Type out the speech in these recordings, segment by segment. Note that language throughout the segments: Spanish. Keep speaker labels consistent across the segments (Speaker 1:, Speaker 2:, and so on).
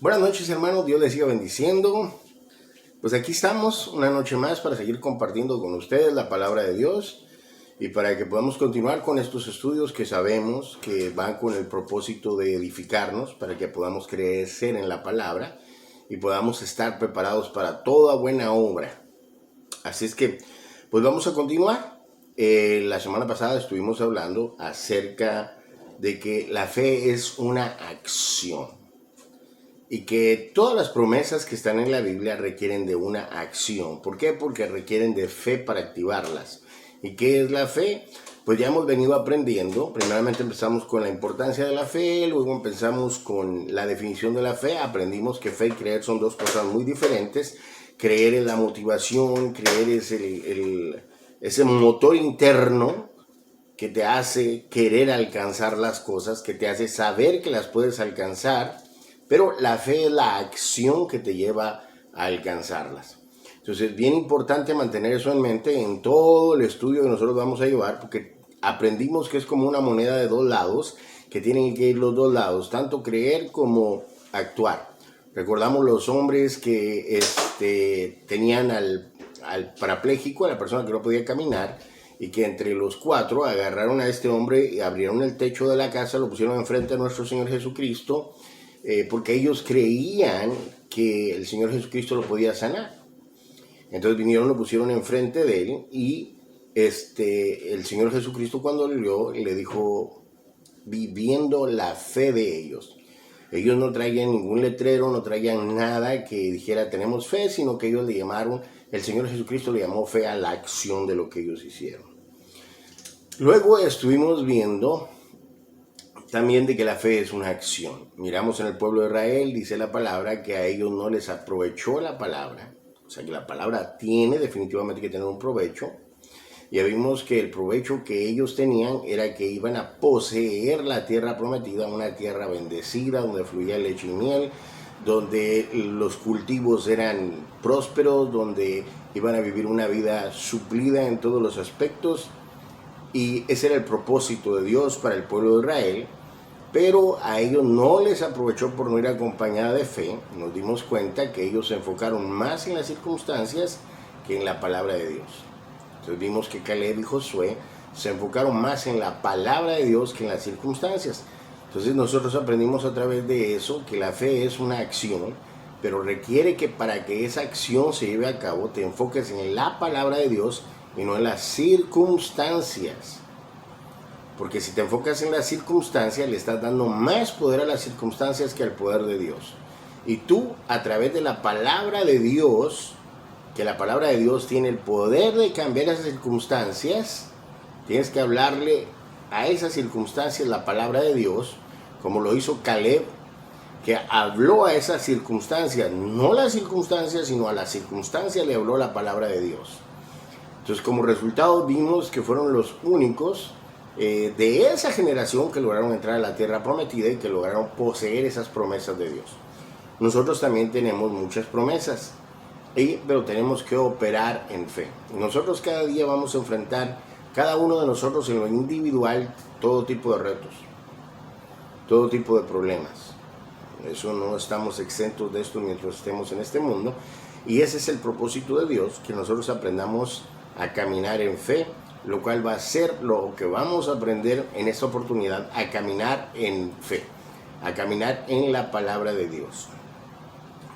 Speaker 1: Buenas noches, hermanos. Dios les siga bendiciendo. Pues aquí estamos una noche más para seguir compartiendo con ustedes la palabra de Dios y para que podamos continuar con estos estudios que sabemos que van con el propósito de edificarnos, para que podamos crecer en la palabra y podamos estar preparados para toda buena obra. Así es que, pues vamos a continuar. La semana pasada estuvimos hablando acerca de que la fe es una acción. Y que todas las promesas que están en la Biblia requieren de una acción. ¿Por qué? Porque requieren de fe para activarlas. ¿Y qué es la fe? Pues ya hemos venido aprendiendo. Primeramente empezamos con la importancia de la fe, luego empezamos con la definición de la fe. Aprendimos que fe y creer son dos cosas muy diferentes. Creer es la motivación, creer es ese motor interno que te hace querer alcanzar las cosas, que te hace saber que las puedes alcanzar. Pero la fe es la acción que te lleva a alcanzarlas. Entonces es bien importante mantener eso en mente en todo el estudio que nosotros vamos a llevar, porque aprendimos que es como una moneda de dos lados, que tienen que ir los dos lados, tanto creer como actuar. Recordamos los hombres que tenían al parapléjico, a la persona que no podía caminar, y que entre los cuatro agarraron a este hombre y abrieron el techo de la casa, lo pusieron enfrente a nuestro Señor Jesucristo, porque ellos creían que el Señor Jesucristo lo podía sanar. Entonces vinieron, lo pusieron enfrente de él y el Señor Jesucristo cuando le vio le dijo, viviendo la fe de ellos. Ellos no traían ningún letrero, no traían nada que dijera tenemos fe, sino que ellos le llamaron, el Señor Jesucristo le llamó fe a la acción de lo que ellos hicieron. Luego estuvimos viendo también de que la fe es una acción. Miramos en el pueblo de Israel, dice la palabra, que a ellos no les aprovechó la palabra. O sea que la palabra tiene definitivamente que tener un provecho. Ya vimos que el provecho que ellos tenían era que iban a poseer la tierra prometida, una tierra bendecida, donde fluía leche y miel, donde los cultivos eran prósperos, donde iban a vivir una vida suplida en todos los aspectos. Y ese era el propósito de Dios para el pueblo de Israel. Pero a ellos no les aprovechó por no ir acompañada de fe. Nos dimos cuenta que ellos se enfocaron más en las circunstancias que en la palabra de Dios. Entonces vimos que Caleb y Josué se enfocaron más en la palabra de Dios que en las circunstancias. Entonces nosotros aprendimos a través de eso que la fe es una acción, pero requiere que para que esa acción se lleve a cabo te enfoques en la palabra de Dios y no en las circunstancias. Porque si te enfocas en las circunstancias, le estás dando más poder a las circunstancias que al poder de Dios. Y tú, a través de la palabra de Dios, que la palabra de Dios tiene el poder de cambiar esas circunstancias, tienes que hablarle a esas circunstancias la palabra de Dios, como lo hizo Caleb, que habló a esas circunstancias, no las circunstancias, sino a las circunstancias le habló la palabra de Dios. Entonces, como resultado, vimos que fueron los únicos de esa generación que lograron entrar a la tierra prometida y que lograron poseer esas promesas de Dios. Nosotros también tenemos muchas promesas, pero tenemos que operar en fe. Nosotros cada día vamos a enfrentar, cada uno de nosotros en lo individual, todo tipo de retos, todo tipo de problemas. Eso no estamos exentos de esto mientras estemos en este mundo. Y ese es el propósito de Dios, que nosotros aprendamos a caminar en fe, lo cual va a ser lo que vamos a aprender en esta oportunidad, a caminar en fe, a caminar en la palabra de Dios,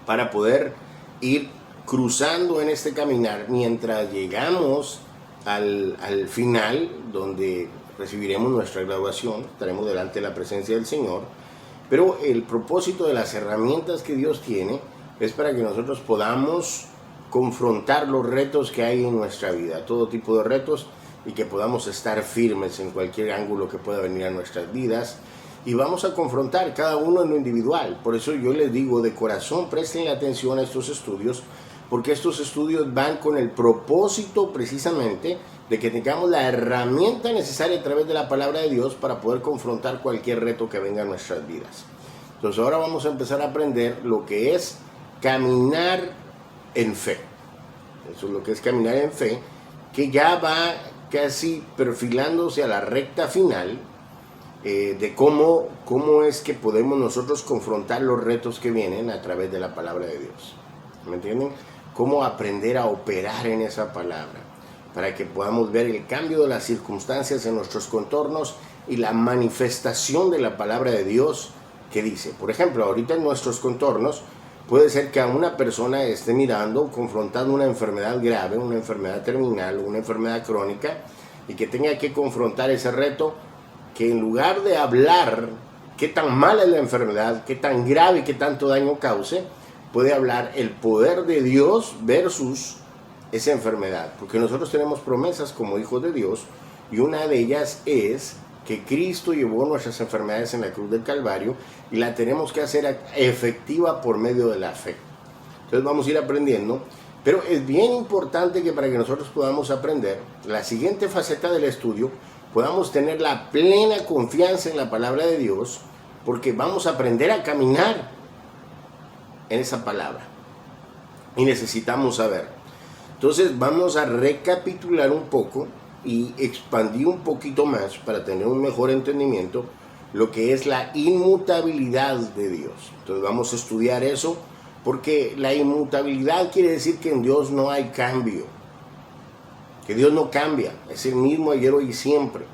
Speaker 1: para poder ir cruzando en este caminar mientras llegamos al final, donde recibiremos nuestra graduación, estaremos delante de la presencia del Señor. Pero el propósito de las herramientas que Dios tiene es para que nosotros podamos confrontar los retos que hay en nuestra vida, todo tipo de retos, y que podamos estar firmes en cualquier ángulo que pueda venir a nuestras vidas. Y vamos a confrontar cada uno en lo individual. Por eso yo les digo de corazón, presten atención a estos estudios, porque estos estudios van con el propósito precisamente de que tengamos la herramienta necesaria a través de la palabra de Dios para poder confrontar cualquier reto que venga a nuestras vidas. Entonces ahora vamos a empezar a aprender lo que es caminar en fe. Eso es lo que es caminar en fe, que ya va casi perfilándose a la recta final. de cómo es que podemos nosotros confrontar los retos que vienen a través de la palabra de Dios. ¿Me entienden? Cómo aprender a operar en esa palabra, para que podamos ver el cambio de las circunstancias en nuestros contornos y la manifestación de la palabra de Dios que dice. Por ejemplo, ahorita en nuestros contornos puede ser que a una persona esté mirando, confrontando una enfermedad grave, una enfermedad terminal, una enfermedad crónica, y que tenga que confrontar ese reto, que en lugar de hablar qué tan mala es la enfermedad, qué tan grave y qué tanto daño cause, puede hablar el poder de Dios versus esa enfermedad. Porque nosotros tenemos promesas como hijos de Dios, y una de ellas es que Cristo llevó nuestras enfermedades en la cruz del Calvario y la tenemos que hacer efectiva por medio de la fe. Entonces vamos a ir aprendiendo, pero es bien importante que para que nosotros podamos aprender la siguiente faceta del estudio, podamos tener la plena confianza en la palabra de Dios, porque vamos a aprender a caminar en esa palabra y necesitamos saber. Entonces vamos a recapitular un poco y expandir un poquito más para tener un mejor entendimiento lo que es la inmutabilidad de Dios. Entonces vamos a estudiar eso, porque la inmutabilidad quiere decir que en Dios no hay cambio, que Dios no cambia, es el mismo ayer, hoy y siempre.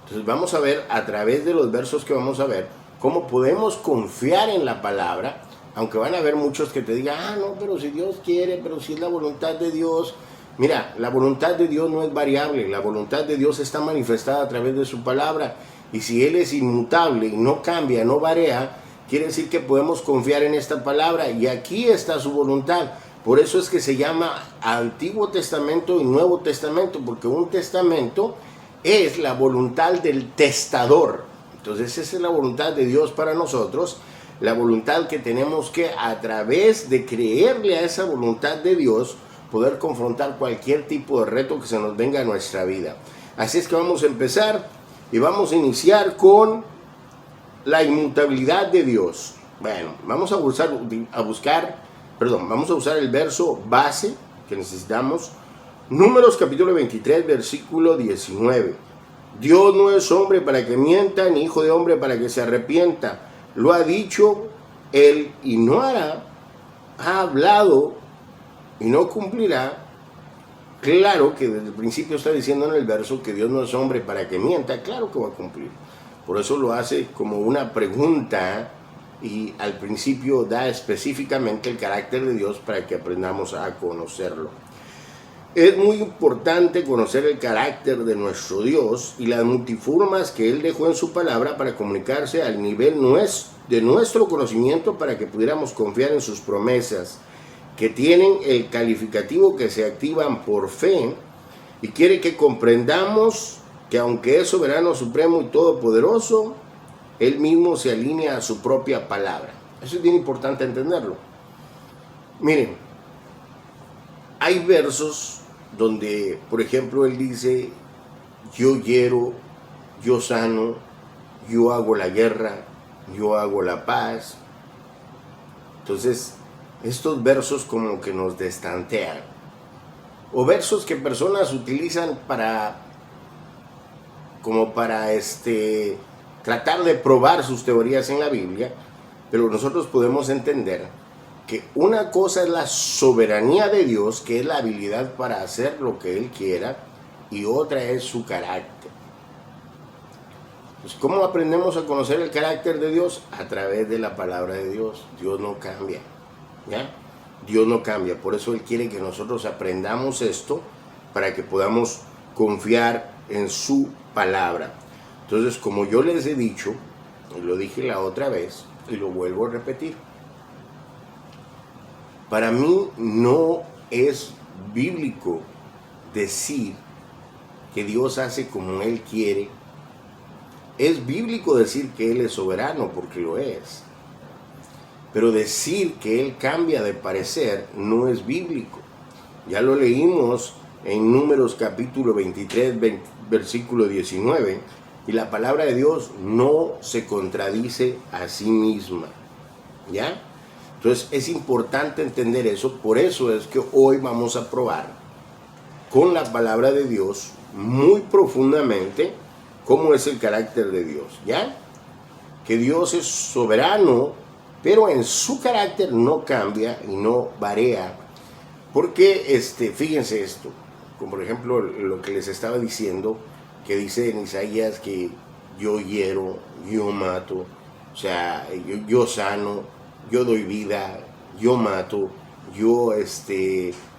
Speaker 1: Entonces vamos a ver a través de los versos que vamos a ver cómo podemos confiar en la palabra, aunque van a haber muchos que te digan, no, pero si Dios quiere, pero si es la voluntad de Dios. Mira, la voluntad de Dios no es variable, la voluntad de Dios está manifestada a través de su palabra, y si Él es inmutable y no cambia, no varía, quiere decir que podemos confiar en esta palabra, y aquí está su voluntad. Por eso es que se llama Antiguo Testamento y Nuevo Testamento, porque un testamento es la voluntad del testador. Entonces esa es la voluntad de Dios para nosotros, la voluntad que tenemos que, a través de creerle a esa voluntad de Dios, poder confrontar cualquier tipo de reto que se nos venga a nuestra vida. Así es que vamos a empezar y vamos a iniciar con la inmutabilidad de Dios. Bueno, vamos a usar el verso base que necesitamos. Números capítulo 23, versículo 19. Dios no es hombre para que mienta, ni hijo de hombre para que se arrepienta. Lo ha dicho Él y no hará. Ha hablado y no cumplirá. Claro que desde el principio está diciendo en el verso que Dios no es hombre para que mienta. Claro que va a cumplir. Por eso lo hace como una pregunta, y al principio da específicamente el carácter de Dios para que aprendamos a conocerlo. Es muy importante conocer el carácter de nuestro Dios y las multiformas que Él dejó en su palabra para comunicarse al nivel de nuestro conocimiento, para que pudiéramos confiar en sus promesas, que tienen el calificativo que se activan por fe, y quiere que comprendamos que aunque es soberano, supremo y todopoderoso, Él mismo se alinea a su propia palabra. Eso es bien importante entenderlo. Miren, hay versos donde, por ejemplo, Él dice, yo hiero, yo sano, yo hago la guerra, yo hago la paz. Entonces, estos versos como que nos destantean. O versos que personas utilizan para tratar de probar sus teorías en la Biblia, pero nosotros podemos entender que una cosa es la soberanía de Dios, que es la habilidad para hacer lo que Él quiera, y otra es su carácter. Pues, ¿cómo aprendemos a conocer el carácter de Dios? A través de la palabra de Dios. Dios no cambia, ¿ya? Dios no cambia, por eso Él quiere que nosotros aprendamos esto, para que podamos confiar en su palabra. Entonces, como yo les he dicho, y lo dije la otra vez, y lo vuelvo a repetir, para mí no es bíblico decir que Dios hace como Él quiere. Es bíblico decir que Él es soberano, porque lo es. Pero decir que Él cambia de parecer no es bíblico. Ya lo leímos en Números capítulo 23, versículo 19, y la palabra de Dios no se contradice a sí misma, ¿ya? Entonces es importante entender eso. Por eso es que hoy vamos a probar con la palabra de Dios muy profundamente cómo es el carácter de Dios, ¿ya? Que Dios es soberano, pero en su carácter no cambia y no varía. Porque, fíjense esto, como por ejemplo lo que les estaba diciendo, que dice en Isaías que yo hiero, yo mato, o sea, yo sano, yo doy vida, yo mato, yo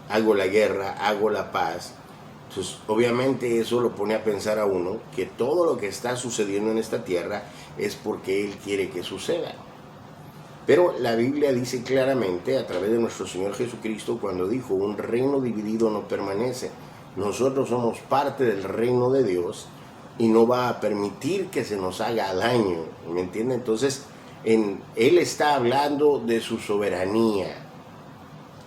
Speaker 1: hago la guerra, hago la paz. Entonces, obviamente eso lo pone a pensar a uno que todo lo que está sucediendo en esta tierra es porque Él quiere que suceda. Pero la Biblia dice claramente a través de nuestro Señor Jesucristo cuando dijo, un reino dividido no permanece. Nosotros somos parte del reino de Dios y no va a permitir que se nos haga daño, ¿me entiende? Entonces, Él está hablando de su soberanía,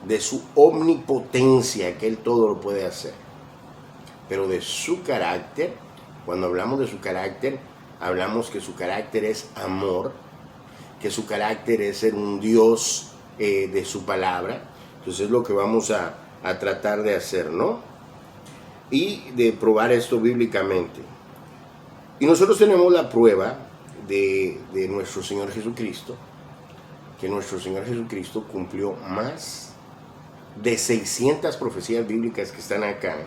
Speaker 1: de su omnipotencia, que Él todo lo puede hacer. Pero de su carácter, cuando hablamos de su carácter, hablamos que su carácter es amor, que su carácter es ser un Dios de su palabra. Entonces es lo que vamos a tratar de hacer, ¿no? Y de probar esto bíblicamente. Y nosotros tenemos la prueba de nuestro Señor Jesucristo, que nuestro Señor Jesucristo cumplió más de 600 profecías bíblicas que están acá.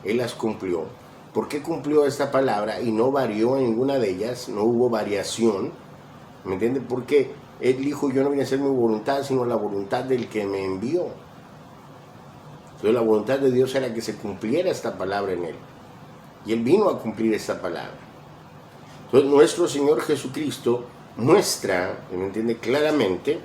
Speaker 1: Él las cumplió. ¿Por qué cumplió esta palabra y no varió en ninguna de ellas? No hubo variación. ¿Me entiende? Porque Él dijo, yo no vine a hacer mi voluntad, sino la voluntad del que me envió. Entonces la voluntad de Dios era que se cumpliera esta palabra en Él. Y Él vino a cumplir esta palabra. Entonces nuestro Señor Jesucristo muestra, ¿me entiende? Claramente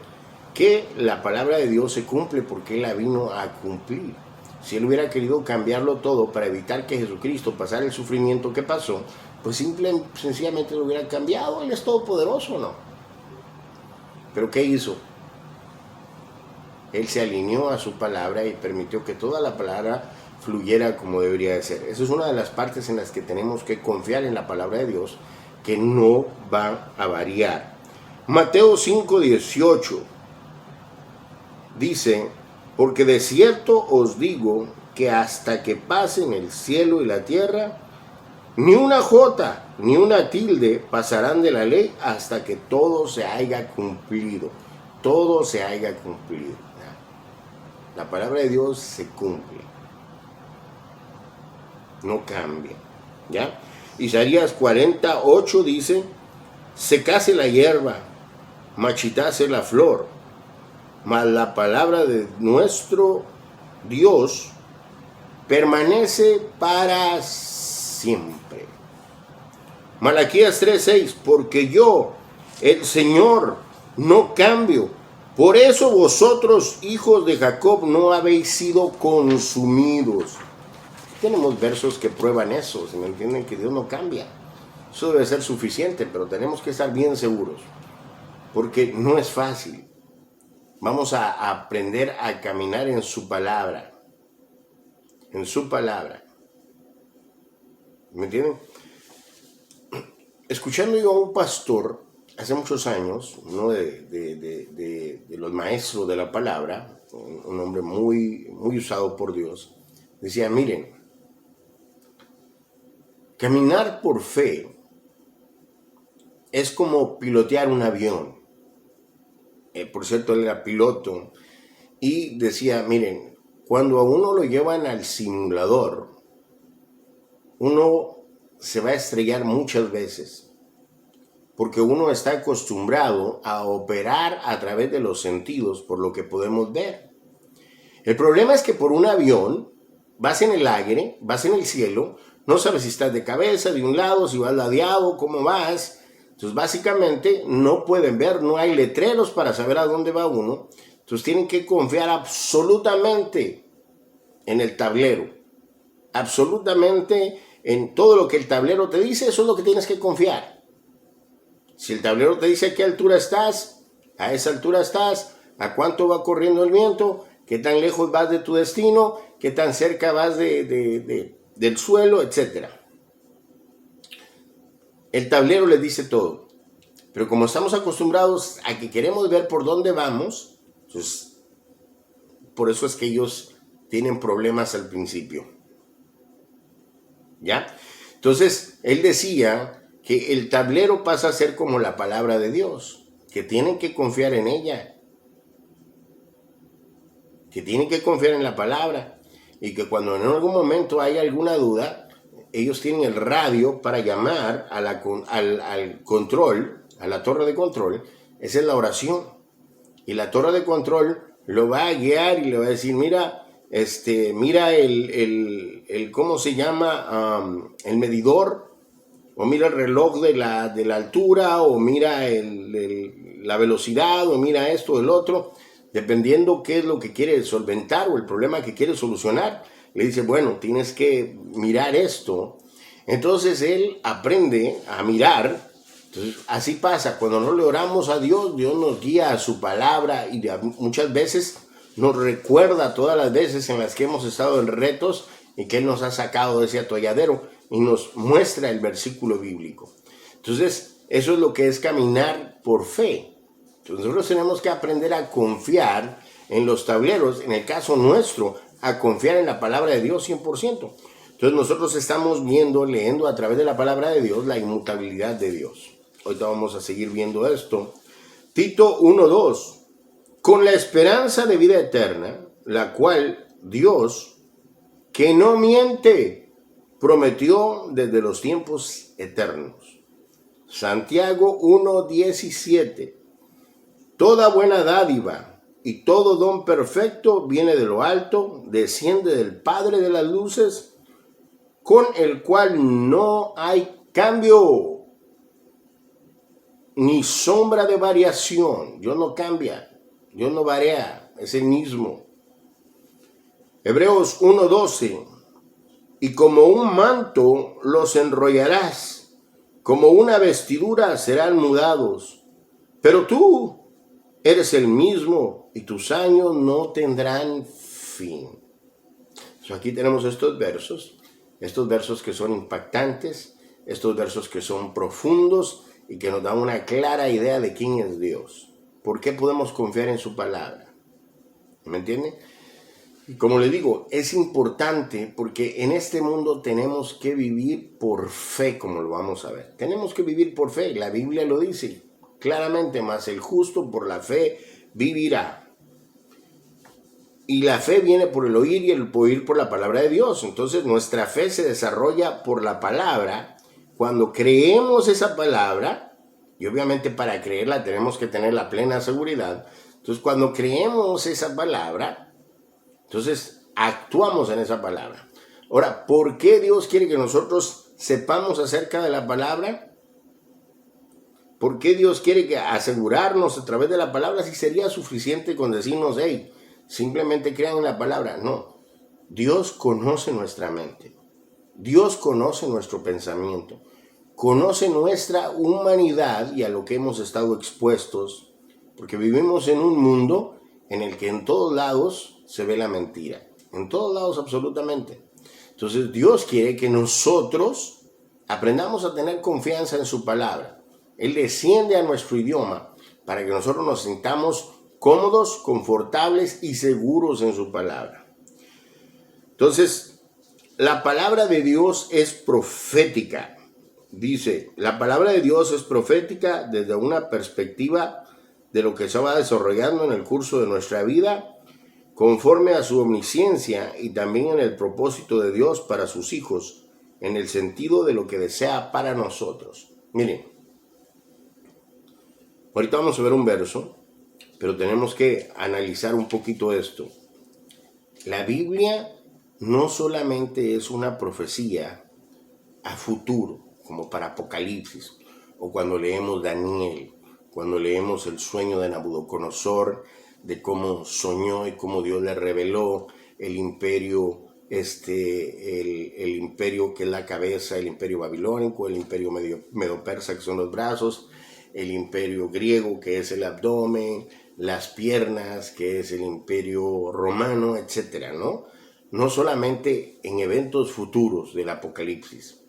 Speaker 1: que la palabra de Dios se cumple porque Él la vino a cumplir. Si Él hubiera querido cambiarlo todo para evitar que Jesucristo pasara el sufrimiento que pasó, pues sencillamente lo hubiera cambiado. Él es todopoderoso, ¿no? Pero ¿qué hizo? Él se alineó a su palabra y permitió que toda la palabra fluyera como debería de ser. Esa es una de las partes en las que tenemos que confiar en la palabra de Dios, que no va a variar. Mateo 5:18 dice, porque de cierto os digo que hasta que pasen el cielo y la tierra, ni una jota ni una tilde pasarán de la ley hasta que todo se haya cumplido. Todo se haya cumplido. La palabra de Dios se cumple. No cambia. ¿Ya? Isaías 48 dice, secase la hierba, marchitase la flor, mas la palabra de nuestro Dios permanece para siempre. Malaquías 3:6, porque yo, el Señor, no cambio. Por eso vosotros, hijos de Jacob, no habéis sido consumidos. Tenemos versos que prueban eso, ¿se me entienden? Que Dios no cambia. Eso debe ser suficiente, pero tenemos que estar bien seguros, porque no es fácil. Vamos a aprender a caminar en su palabra. En su palabra. ¿Me entienden? Escuchando yo a un pastor hace muchos años, uno de los maestros de la palabra, un hombre muy usado por Dios, decía, miren, caminar por fe es como pilotear un avión. Por cierto, él era piloto y decía, miren, cuando a uno lo llevan al simulador, uno se va a estrellar muchas veces, porque uno está acostumbrado a operar a través de los sentidos por lo que podemos ver. El problema es que por un avión vas en el aire, vas en el cielo, no sabes si estás de cabeza, de un lado, si vas ladeado, cómo vas. Entonces básicamente no pueden ver, no hay letreros para saber a dónde va uno. Entonces tienen que confiar absolutamente en el tablero, absolutamente en todo lo que el tablero te dice. Eso es lo que tienes que confiar. Si el tablero te dice a qué altura estás, a esa altura estás, a cuánto va corriendo el viento, qué tan lejos vas de tu destino, qué tan cerca vas del suelo, etc. El tablero les dice todo. Pero como estamos acostumbrados a que queremos ver por dónde vamos, pues por eso es que ellos tienen problemas al principio. ¿Ya? Entonces, él decía que el tablero pasa a ser como la palabra de Dios, que tienen que confiar en ella, que tienen que confiar en la palabra, y que cuando en algún momento haya alguna duda, ellos tienen el radio para llamar a al control, a la torre de control. Esa es la oración. Y la torre de control lo va a guiar y le va a decir, mira, mira ¿cómo se llama? El medidor, o mira el reloj de la altura, o mira la velocidad, o mira esto, el otro, dependiendo qué es lo que quiere solventar o el problema que quiere solucionar. Le dice, bueno, tienes que mirar esto. Entonces él aprende a mirar. Entonces así pasa, cuando no le oramos a Dios, Dios nos guía a su palabra y muchas veces nos recuerda todas las veces en las que hemos estado en retos y que Él nos ha sacado de ese atolladero y nos muestra el versículo bíblico. Entonces, eso es lo que es caminar por fe. Entonces, nosotros tenemos que aprender a confiar en los tableros, en el caso nuestro, a confiar en la palabra de Dios 100%. Entonces, nosotros estamos leyendo a través de la palabra de Dios la inmutabilidad de Dios. Ahorita vamos a seguir viendo esto. Tito 1:2. Con la esperanza de vida eterna, la cual Dios, que no miente, prometió desde los tiempos eternos. Santiago 1:17. Toda buena dádiva y todo don perfecto viene de lo alto, desciende del Padre de las luces, con el cual no hay cambio ni sombra de variación. Dios no cambia, Dios no varía, es el mismo. Hebreos 1:12. Y como un manto los enrollarás, como una vestidura serán mudados. Pero tú eres el mismo y tus años no tendrán fin. Aquí tenemos estos versos que son impactantes, estos versos que son profundos y que nos dan una clara idea de quién es Dios. ¿Por qué podemos confiar en su palabra? ¿Me entienden? Y como le digo, es importante porque en este mundo tenemos que vivir por fe, como lo vamos a ver. Tenemos que vivir por fe, la Biblia lo dice claramente, más el justo por la fe vivirá. Y la fe viene por el oír y el oír por la palabra de Dios. Entonces nuestra fe se desarrolla por la palabra. Cuando creemos esa palabra, y obviamente para creerla tenemos que tener la plena seguridad. Entonces cuando creemos esa palabra, entonces actuamos en esa palabra. Ahora, ¿por qué Dios quiere que nosotros sepamos acerca de la palabra? ¿Por qué Dios quiere que asegurarnos a través de la palabra? Si sería suficiente con decirnos, hey, simplemente crean en la palabra. No, Dios conoce nuestra mente. Dios conoce nuestro pensamiento. Conoce nuestra humanidad y a lo que hemos estado expuestos. Porque vivimos en un mundo en el que en todos lados se ve la mentira. En todos lados absolutamente. Entonces Dios quiere que nosotros aprendamos a tener confianza en su palabra. Él desciende a nuestro idioma para que nosotros nos sintamos cómodos, confortables y seguros en su palabra. Entonces, la palabra de Dios es profética. Dice, la palabra de Dios es profética desde una perspectiva de lo que se va desarrollando en el curso de nuestra vida, conforme a su omnisciencia y también en el propósito de Dios para sus hijos, en el sentido de lo que desea para nosotros. Miren, ahorita vamos a ver un verso, pero tenemos que analizar un poquito esto. La Biblia no solamente es una profecía a futuro, como para Apocalipsis, o cuando leemos Daniel, cuando leemos el sueño de Nabucodonosor, de cómo soñó y cómo Dios le reveló el imperio, el imperio que es la cabeza, el imperio babilónico, el imperio medo-persa que son los brazos, el imperio griego que es el abdomen, las piernas que es el imperio romano, etcétera, ¿no? No solamente en eventos futuros del Apocalipsis,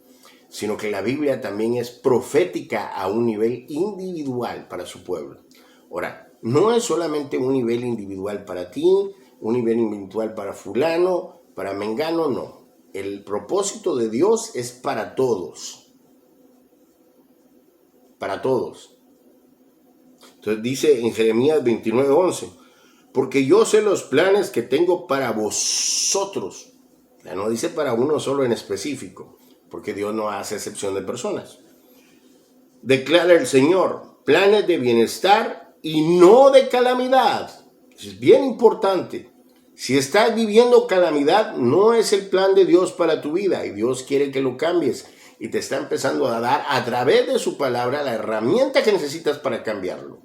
Speaker 1: sino que la Biblia también es profética a un nivel individual para su pueblo. Ahora, no es solamente un nivel individual para ti, un nivel individual para fulano, para mengano, no. el propósito de Dios es para todos. Para todos. Entonces dice en Jeremías 29:11, porque yo sé los planes que tengo para vosotros. Ya no dice para uno solo en específico, porque Dios no hace excepción de personas. Declara el Señor, planes de bienestar y no de calamidad. Es bien importante. Si estás viviendo calamidad, no es el plan de Dios para tu vida y Dios quiere que lo cambies y te está empezando a dar a través de su palabra la herramienta que necesitas para cambiarlo.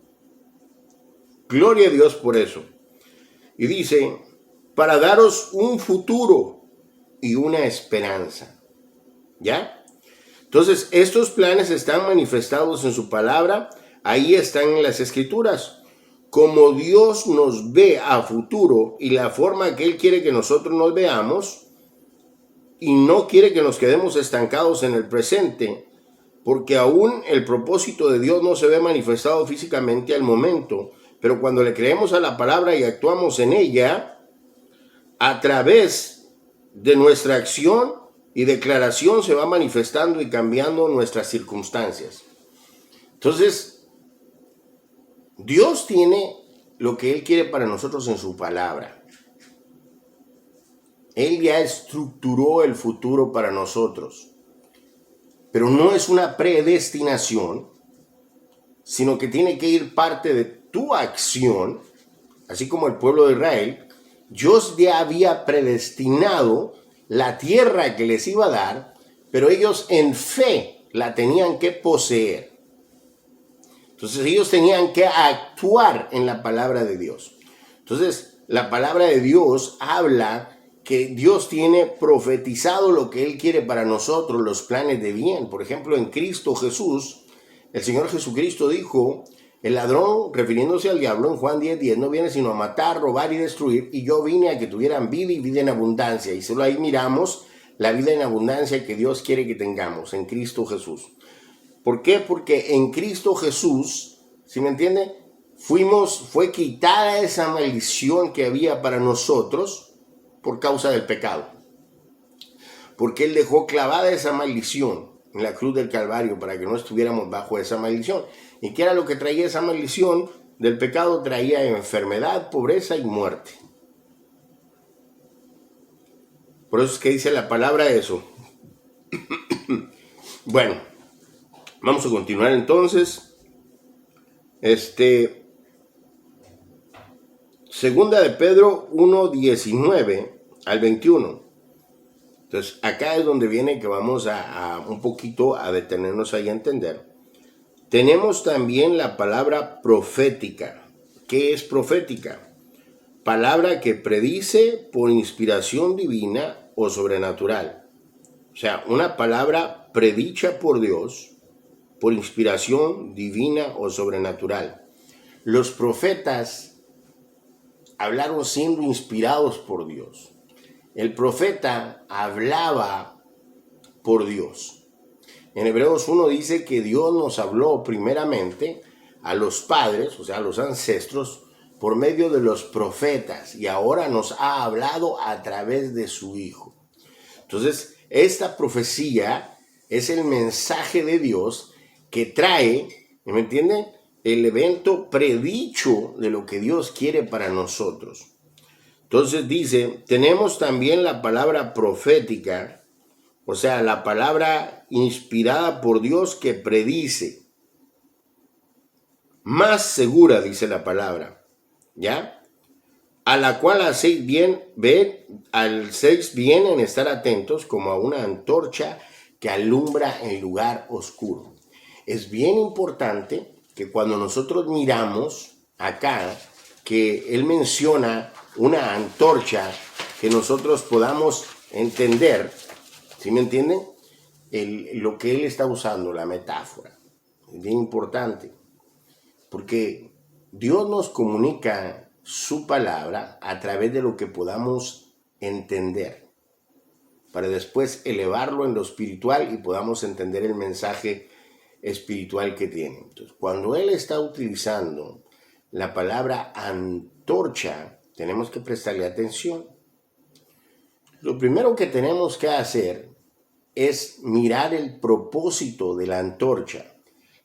Speaker 1: Gloria a Dios por eso. Y dice, para daros un futuro y una esperanza. ¿Ya? Entonces, estos planes están manifestados en su palabra, ahí están en las escrituras. Como Dios nos ve a futuro y la forma que Él quiere que nosotros nos veamos, y no quiere que nos quedemos estancados en el presente, porque aún el propósito de Dios no se ve manifestado físicamente al momento, pero cuando le creemos a la palabra y actuamos en ella, a través de nuestra acción y declaración se va manifestando y cambiando nuestras circunstancias. Entonces, Dios tiene lo que Él quiere para nosotros en su palabra. Él ya estructuró el futuro para nosotros. Pero no es una predestinación, sino que tiene que ir parte de tu acción, así como el pueblo de Israel. Dios ya había predestinado la tierra que les iba a dar, pero ellos en fe la tenían que poseer. Entonces ellos tenían que actuar en la palabra de Dios. Entonces la palabra de Dios habla que Dios tiene profetizado lo que Él quiere para nosotros, los planes de bien. Por ejemplo, en Cristo Jesús, el Señor Jesucristo dijo, el ladrón, refiriéndose al diablo, en Juan 10:10, no viene sino a matar, robar y destruir, y yo vine a que tuvieran vida y vida en abundancia. Y solo ahí miramos la vida en abundancia que Dios quiere que tengamos en Cristo Jesús. ¿Por qué? Porque en Cristo Jesús, ¿sí me entiende? Fue quitada esa maldición que había para nosotros por causa del pecado. Porque Él dejó clavada esa maldición en la cruz del Calvario para que no estuviéramos bajo esa maldición. ¿Y qué era lo que traía esa maldición del pecado? Traía enfermedad, pobreza y muerte. Por eso es que dice la palabra eso. Bueno, vamos a continuar entonces. Segunda de Pedro 1:19 al 21. Entonces, acá es donde viene que vamos a un poquito a detenernos ahí a entender. Tenemos también la palabra profética. ¿Qué es profética? Palabra que predice por inspiración divina o sobrenatural. O sea, una palabra predicha por Dios por inspiración divina o sobrenatural. Los profetas hablaron siendo inspirados por Dios. El profeta hablaba por Dios. En Hebreos 1 dice que Dios nos habló primeramente a los padres, o sea, a los ancestros, por medio de los profetas, y ahora nos ha hablado a través de su Hijo. Entonces, esta profecía es el mensaje de Dios que trae, ¿me entienden?, el evento predicho de lo que Dios quiere para nosotros. Entonces dice, tenemos también la palabra profética, o sea, la palabra inspirada por Dios que predice. Más segura, dice la palabra, ¿ya? A la cual hacéis bien en estar atentos como a una antorcha que alumbra en lugar oscuro. Es bien importante que cuando nosotros miramos acá, que él menciona una antorcha, que nosotros podamos entender, ¿sí me entienden?, lo que él está usando, la metáfora. Es bien importante, porque Dios nos comunica su palabra a través de lo que podamos entender, para después elevarlo en lo espiritual y podamos entender el mensaje espiritual que tiene. Entonces, cuando él está utilizando la palabra antorcha, tenemos que prestarle atención. Lo primero que tenemos que hacer es mirar el propósito de la antorcha.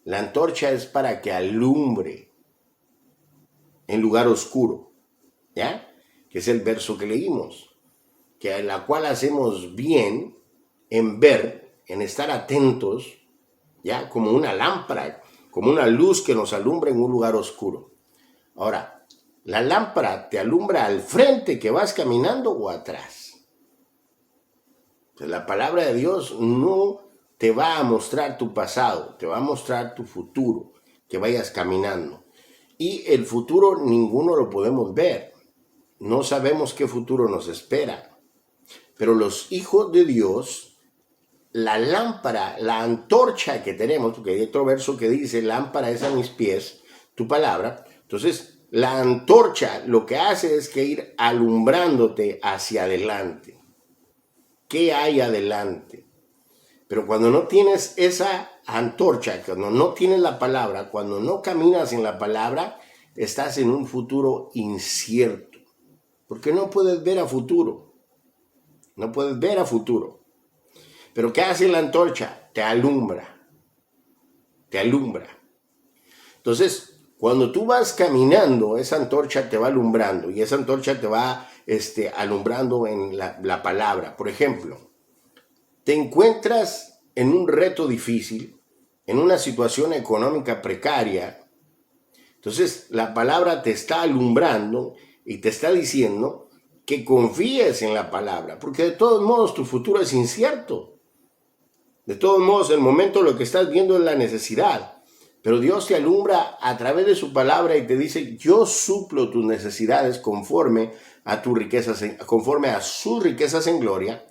Speaker 1: La antorcha es para que alumbre en lugar oscuro, ¿ya? Que es el verso que leímos, que a la cual hacemos bien en ver, en estar atentos, ¿ya? Como una lámpara, como una luz que nos alumbra en un lugar oscuro. Ahora, la lámpara te alumbra al frente que vas caminando o atrás. Pues la palabra de Dios no te va a mostrar tu pasado, te va a mostrar tu futuro, que vayas caminando. Y el futuro ninguno lo podemos ver. No sabemos qué futuro nos espera. Pero los hijos de Dios, la lámpara, la antorcha que tenemos, porque hay otro verso que dice, lámpara es a mis pies, tu palabra. Entonces, la antorcha lo que hace es que ir alumbrándote hacia adelante. ¿Qué hay adelante? Pero cuando no tienes esa antorcha, cuando no tienes la palabra, cuando no caminas en la palabra, estás en un futuro incierto. Porque no puedes ver a futuro. No puedes ver a futuro. Pero ¿qué hace la antorcha? Te alumbra. Te alumbra. Entonces, cuando tú vas caminando, esa antorcha te va alumbrando y esa antorcha te va alumbrando en la palabra. Por ejemplo, te encuentras en un reto difícil, en una situación económica precaria. Entonces, la palabra te está alumbrando y te está diciendo que confíes en la palabra, porque de todos modos tu futuro es incierto. De todos modos, en el momento lo que estás viendo es la necesidad. Pero Dios te alumbra a través de su palabra y te dice, yo suplo tus necesidades conforme a tus riquezas, conforme a sus riquezas en gloria.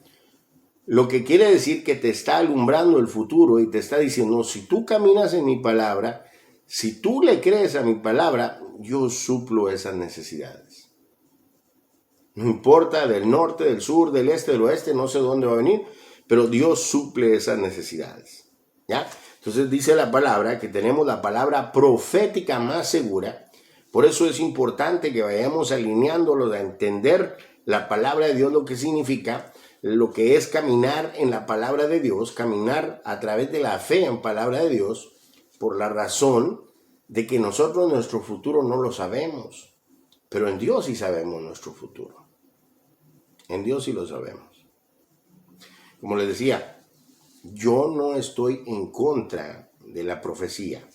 Speaker 1: Lo que quiere decir que te está alumbrando el futuro y te está diciendo, si tú caminas en mi palabra, si tú le crees a mi palabra, yo suplo esas necesidades. No importa del norte, del sur, del este, del oeste, no sé dónde va a venir, pero Dios suple esas necesidades. ¿Ya? Entonces dice la palabra que tenemos la palabra profética más segura. Por eso es importante que vayamos alineándolos a entender la palabra de Dios, lo que significa, lo que es caminar en la palabra de Dios, caminar a través de la fe en palabra de Dios, por la razón de que nosotros nuestro futuro no lo sabemos, pero en Dios sí sabemos nuestro futuro. En Dios sí lo sabemos. Como les decía, yo no estoy en contra de la profecía,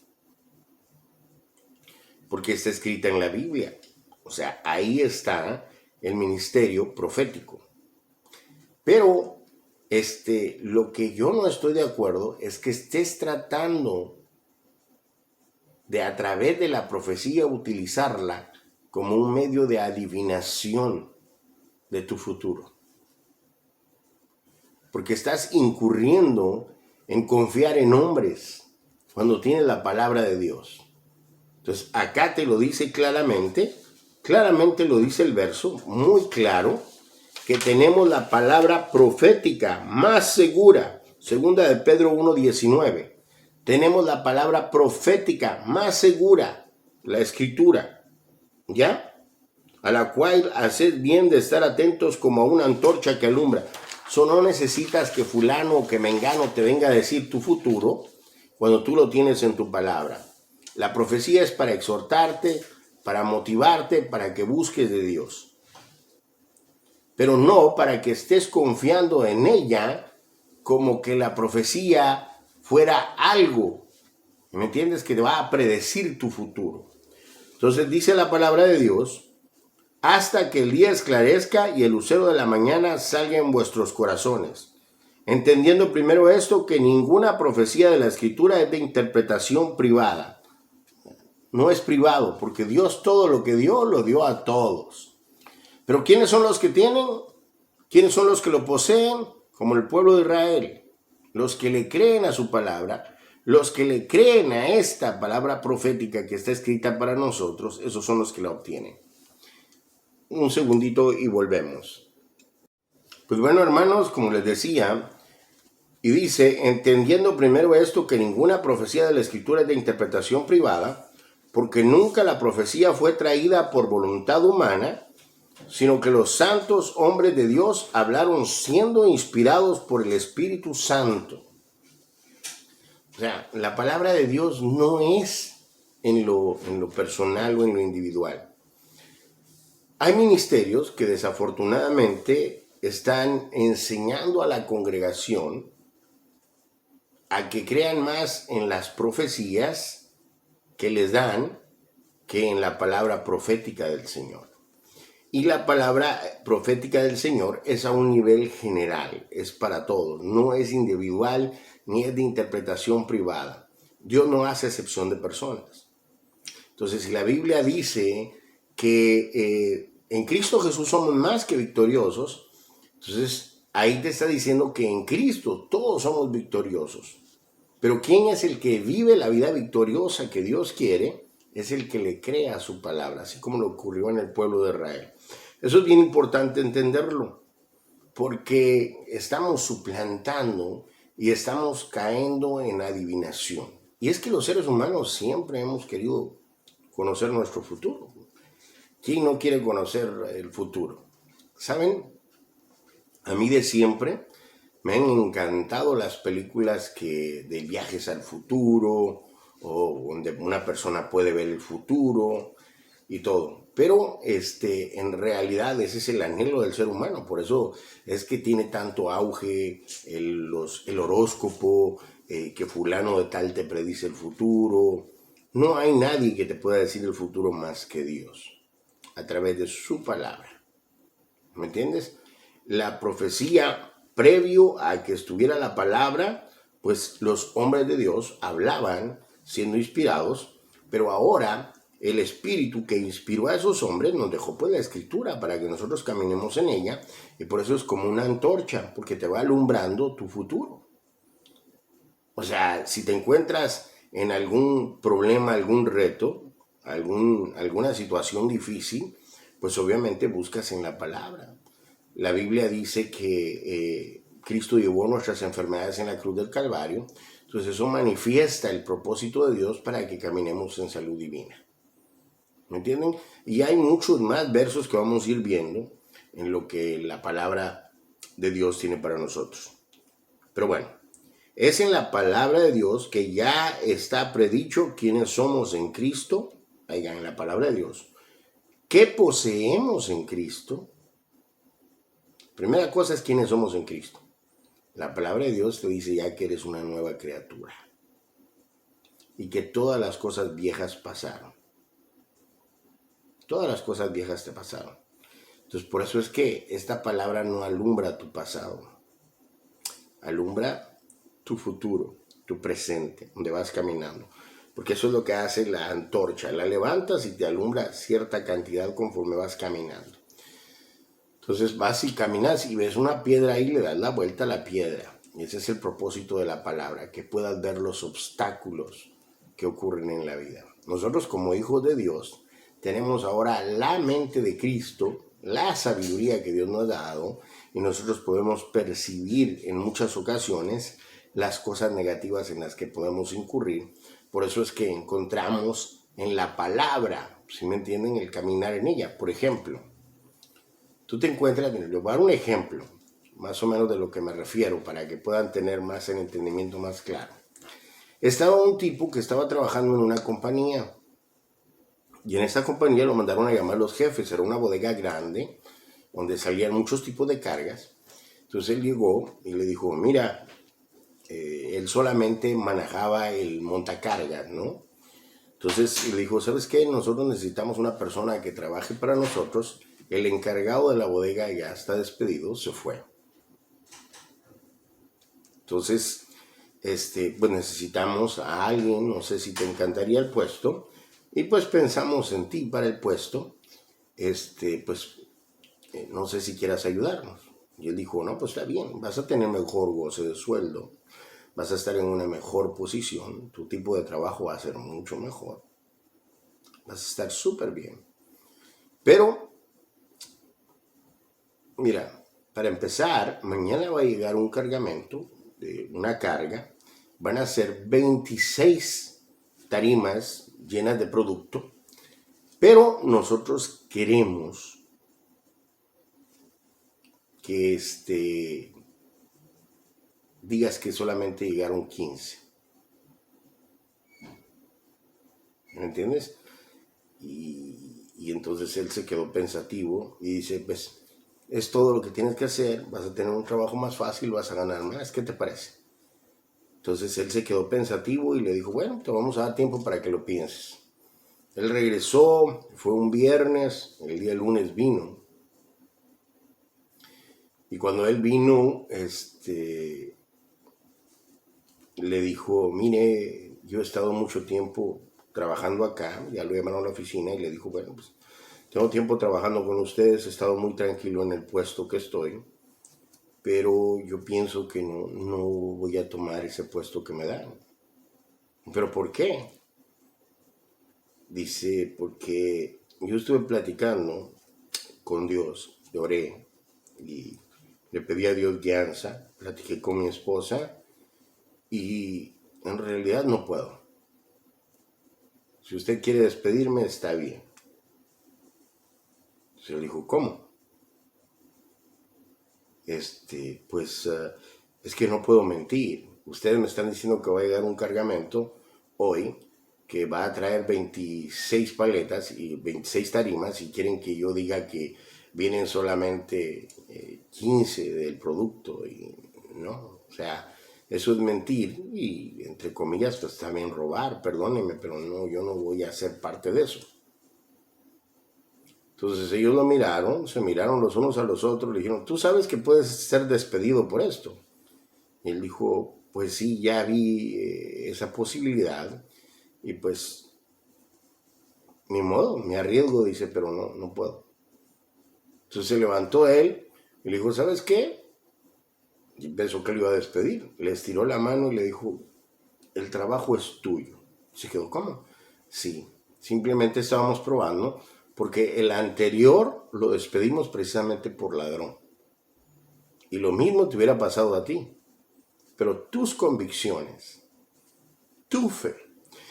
Speaker 1: porque está escrita en la Biblia. O sea, ahí está el ministerio profético. Pero lo que yo no estoy de acuerdo es que estés tratando de a través de la profecía utilizarla como un medio de adivinación de tu futuro. Porque estás incurriendo en confiar en hombres cuando tienes la palabra de Dios. Entonces, acá te lo dice claramente lo dice el verso, muy claro, que tenemos la palabra profética más segura, segunda de Pedro 1:19. Tenemos la palabra profética más segura, la escritura, ¿ya? A la cual haced bien de estar atentos como a una antorcha que alumbra. No necesitas que fulano o que mengano te venga a decir tu futuro cuando tú lo tienes en tu palabra. La profecía es para exhortarte, para motivarte, para que busques de Dios. Pero no para que estés confiando en ella como que la profecía fuera algo, ¿me entiendes? Que te va a predecir tu futuro. Entonces dice la palabra de Dios, hasta que el día esclarezca y el lucero de la mañana salga en vuestros corazones. Entendiendo primero esto, que ninguna profecía de la Escritura es de interpretación privada. No es privado, porque Dios todo lo que dio, lo dio a todos. Pero ¿quiénes son los que tienen? ¿Quiénes son los que lo poseen? Como el pueblo de Israel. Los que le creen a su palabra, los que le creen a esta palabra profética que está escrita para nosotros, esos son los que la obtienen. Un segundito y volvemos. Pues bueno, hermanos, como les decía, y dice, entendiendo primero esto, que ninguna profecía de la Escritura es de interpretación privada, porque nunca la profecía fue traída por voluntad humana, sino que los santos hombres de Dios hablaron siendo inspirados por el Espíritu Santo. O sea, la palabra de Dios no es en lo personal o en lo individual. Hay ministerios que desafortunadamente están enseñando a la congregación a que crean más en las profecías que les dan que en la palabra profética del Señor. Y la palabra profética del Señor es a un nivel general, es para todos, no es individual ni es de interpretación privada. Dios no hace excepción de personas. Entonces, si la Biblia dice que en Cristo Jesús somos más que victoriosos, entonces ahí te está diciendo que en Cristo todos somos victoriosos. Pero ¿quién es el que vive la vida victoriosa que Dios quiere? Es el que le crea su palabra, así como lo ocurrió en el pueblo de Israel. Eso es bien importante entenderlo, porque estamos suplantando y estamos cayendo en adivinación. Y es que los seres humanos siempre hemos querido conocer nuestro futuro. ¿Quién no quiere conocer el futuro? ¿Saben? A mí de siempre me han encantado las películas de viajes al futuro, o donde una persona puede ver el futuro y todo. Pero en realidad ese es el anhelo del ser humano. Por eso es que tiene tanto auge el horóscopo, que fulano de tal te predice el futuro. No hay nadie que te pueda decir el futuro más que Dios, a través de su palabra. ¿Me entiendes? La profecía, previo a que estuviera la palabra, pues los hombres de Dios hablaban siendo inspirados, pero ahora el Espíritu que inspiró a esos hombres nos dejó pues la Escritura para que nosotros caminemos en ella, y por eso es como una antorcha, porque te va alumbrando tu futuro. O sea, si te encuentras en algún problema, algún reto, alguna situación difícil, pues obviamente buscas en la palabra. La Biblia dice que Cristo llevó nuestras enfermedades en la cruz del Calvario. Entonces eso manifiesta el propósito de Dios para que caminemos en salud divina. ¿Me entienden? Y hay muchos más versos que vamos a ir viendo en lo que la palabra de Dios tiene para nosotros. Pero bueno, es en la palabra de Dios que ya está predicho quiénes somos en Cristo. Oigan, en la palabra de Dios. ¿Qué poseemos en Cristo? Primera cosa es quiénes somos en Cristo. La palabra de Dios te dice ya que eres una nueva criatura y que todas las cosas viejas pasaron. Todas las cosas viejas te pasaron. Entonces, por eso es que esta palabra no alumbra tu pasado. Alumbra tu futuro, tu presente, donde vas caminando. Porque eso es lo que hace la antorcha. La levantas y te alumbra cierta cantidad conforme vas caminando. Entonces vas y caminas y ves una piedra ahí, le das la vuelta a la piedra. Y ese es el propósito de la palabra, que puedas ver los obstáculos que ocurren en la vida. Nosotros como hijos de Dios tenemos ahora la mente de Cristo, la sabiduría que Dios nos ha dado, y nosotros podemos percibir en muchas ocasiones las cosas negativas en las que podemos incurrir. Por eso es que encontramos en la palabra, ¿sí me entienden?, el caminar en ella. Por ejemplo, tú te encuentras, les voy a dar un ejemplo, más o menos de lo que me refiero, para que puedan tener más el entendimiento más claro. Estaba un tipo que estaba trabajando en una compañía, y en esta compañía lo mandaron a llamar los jefes. Era una bodega grande, donde salían muchos tipos de cargas. Entonces él llegó y le dijo, mira, él solamente manejaba el montacargas, ¿no? Entonces le dijo, ¿sabes qué? Nosotros necesitamos una persona que trabaje para nosotros. El encargado de la bodega ya está despedido, se fue. Entonces, pues necesitamos a alguien, no sé si te encantaría el puesto, y pues pensamos en ti para el puesto, no sé si quieras ayudarnos. Y él dijo, no, pues está bien, vas a tener mejor goce de sueldo, vas a estar en una mejor posición, tu tipo de trabajo va a ser mucho mejor, vas a estar súper bien. Pero, mira, para empezar, mañana va a llegar un cargamento, una carga, van a ser 26 tarimas llenas de producto, pero nosotros queremos que digas que solamente llegaron 15. ¿Me entiendes? Y entonces él se quedó pensativo y dice, pues es todo lo que tienes que hacer, vas a tener un trabajo más fácil, vas a ganar más, ¿qué te parece? Entonces él se quedó pensativo y le dijo, bueno, te vamos a dar tiempo para que lo pienses. Él regresó, fue un viernes, el día lunes vino. Y cuando él vino, le dijo, mire, yo he estado mucho tiempo trabajando acá, ya lo llamaron a la oficina y le dijo, bueno, pues tengo tiempo trabajando con ustedes, he estado muy tranquilo en el puesto que estoy, pero yo pienso que no voy a tomar ese puesto que me dan. ¿Pero por qué? Dice, porque yo estuve platicando con Dios, oré y le pedí a Dios guianza, platiqué con mi esposa y en realidad no puedo. Si usted quiere despedirme, está bien. Se le dijo, ¿cómo? Pues es que no puedo mentir. Ustedes me están diciendo que va a llegar un cargamento hoy que va a traer 26 paletas y 26 tarimas y quieren que yo diga que vienen solamente 15 del producto. Y, ¿no? O sea, eso es mentir y, entre comillas, pues también robar, perdónenme, pero no, yo no voy a ser parte de eso. Entonces ellos lo miraron, se miraron los unos a los otros, le dijeron, ¿tú sabes que puedes ser despedido por esto? Y él dijo, pues sí, ya vi esa posibilidad y pues, ni modo, me arriesgo, dice, pero no puedo. Entonces se levantó él y le dijo, ¿sabes qué? Y pensó que lo iba a despedir. Le estiró la mano y le dijo, el trabajo es tuyo. Se quedó, ¿cómo? Sí, simplemente estábamos probando porque el anterior lo despedimos precisamente por ladrón. Y lo mismo te hubiera pasado a ti. Pero tus convicciones, tu fe.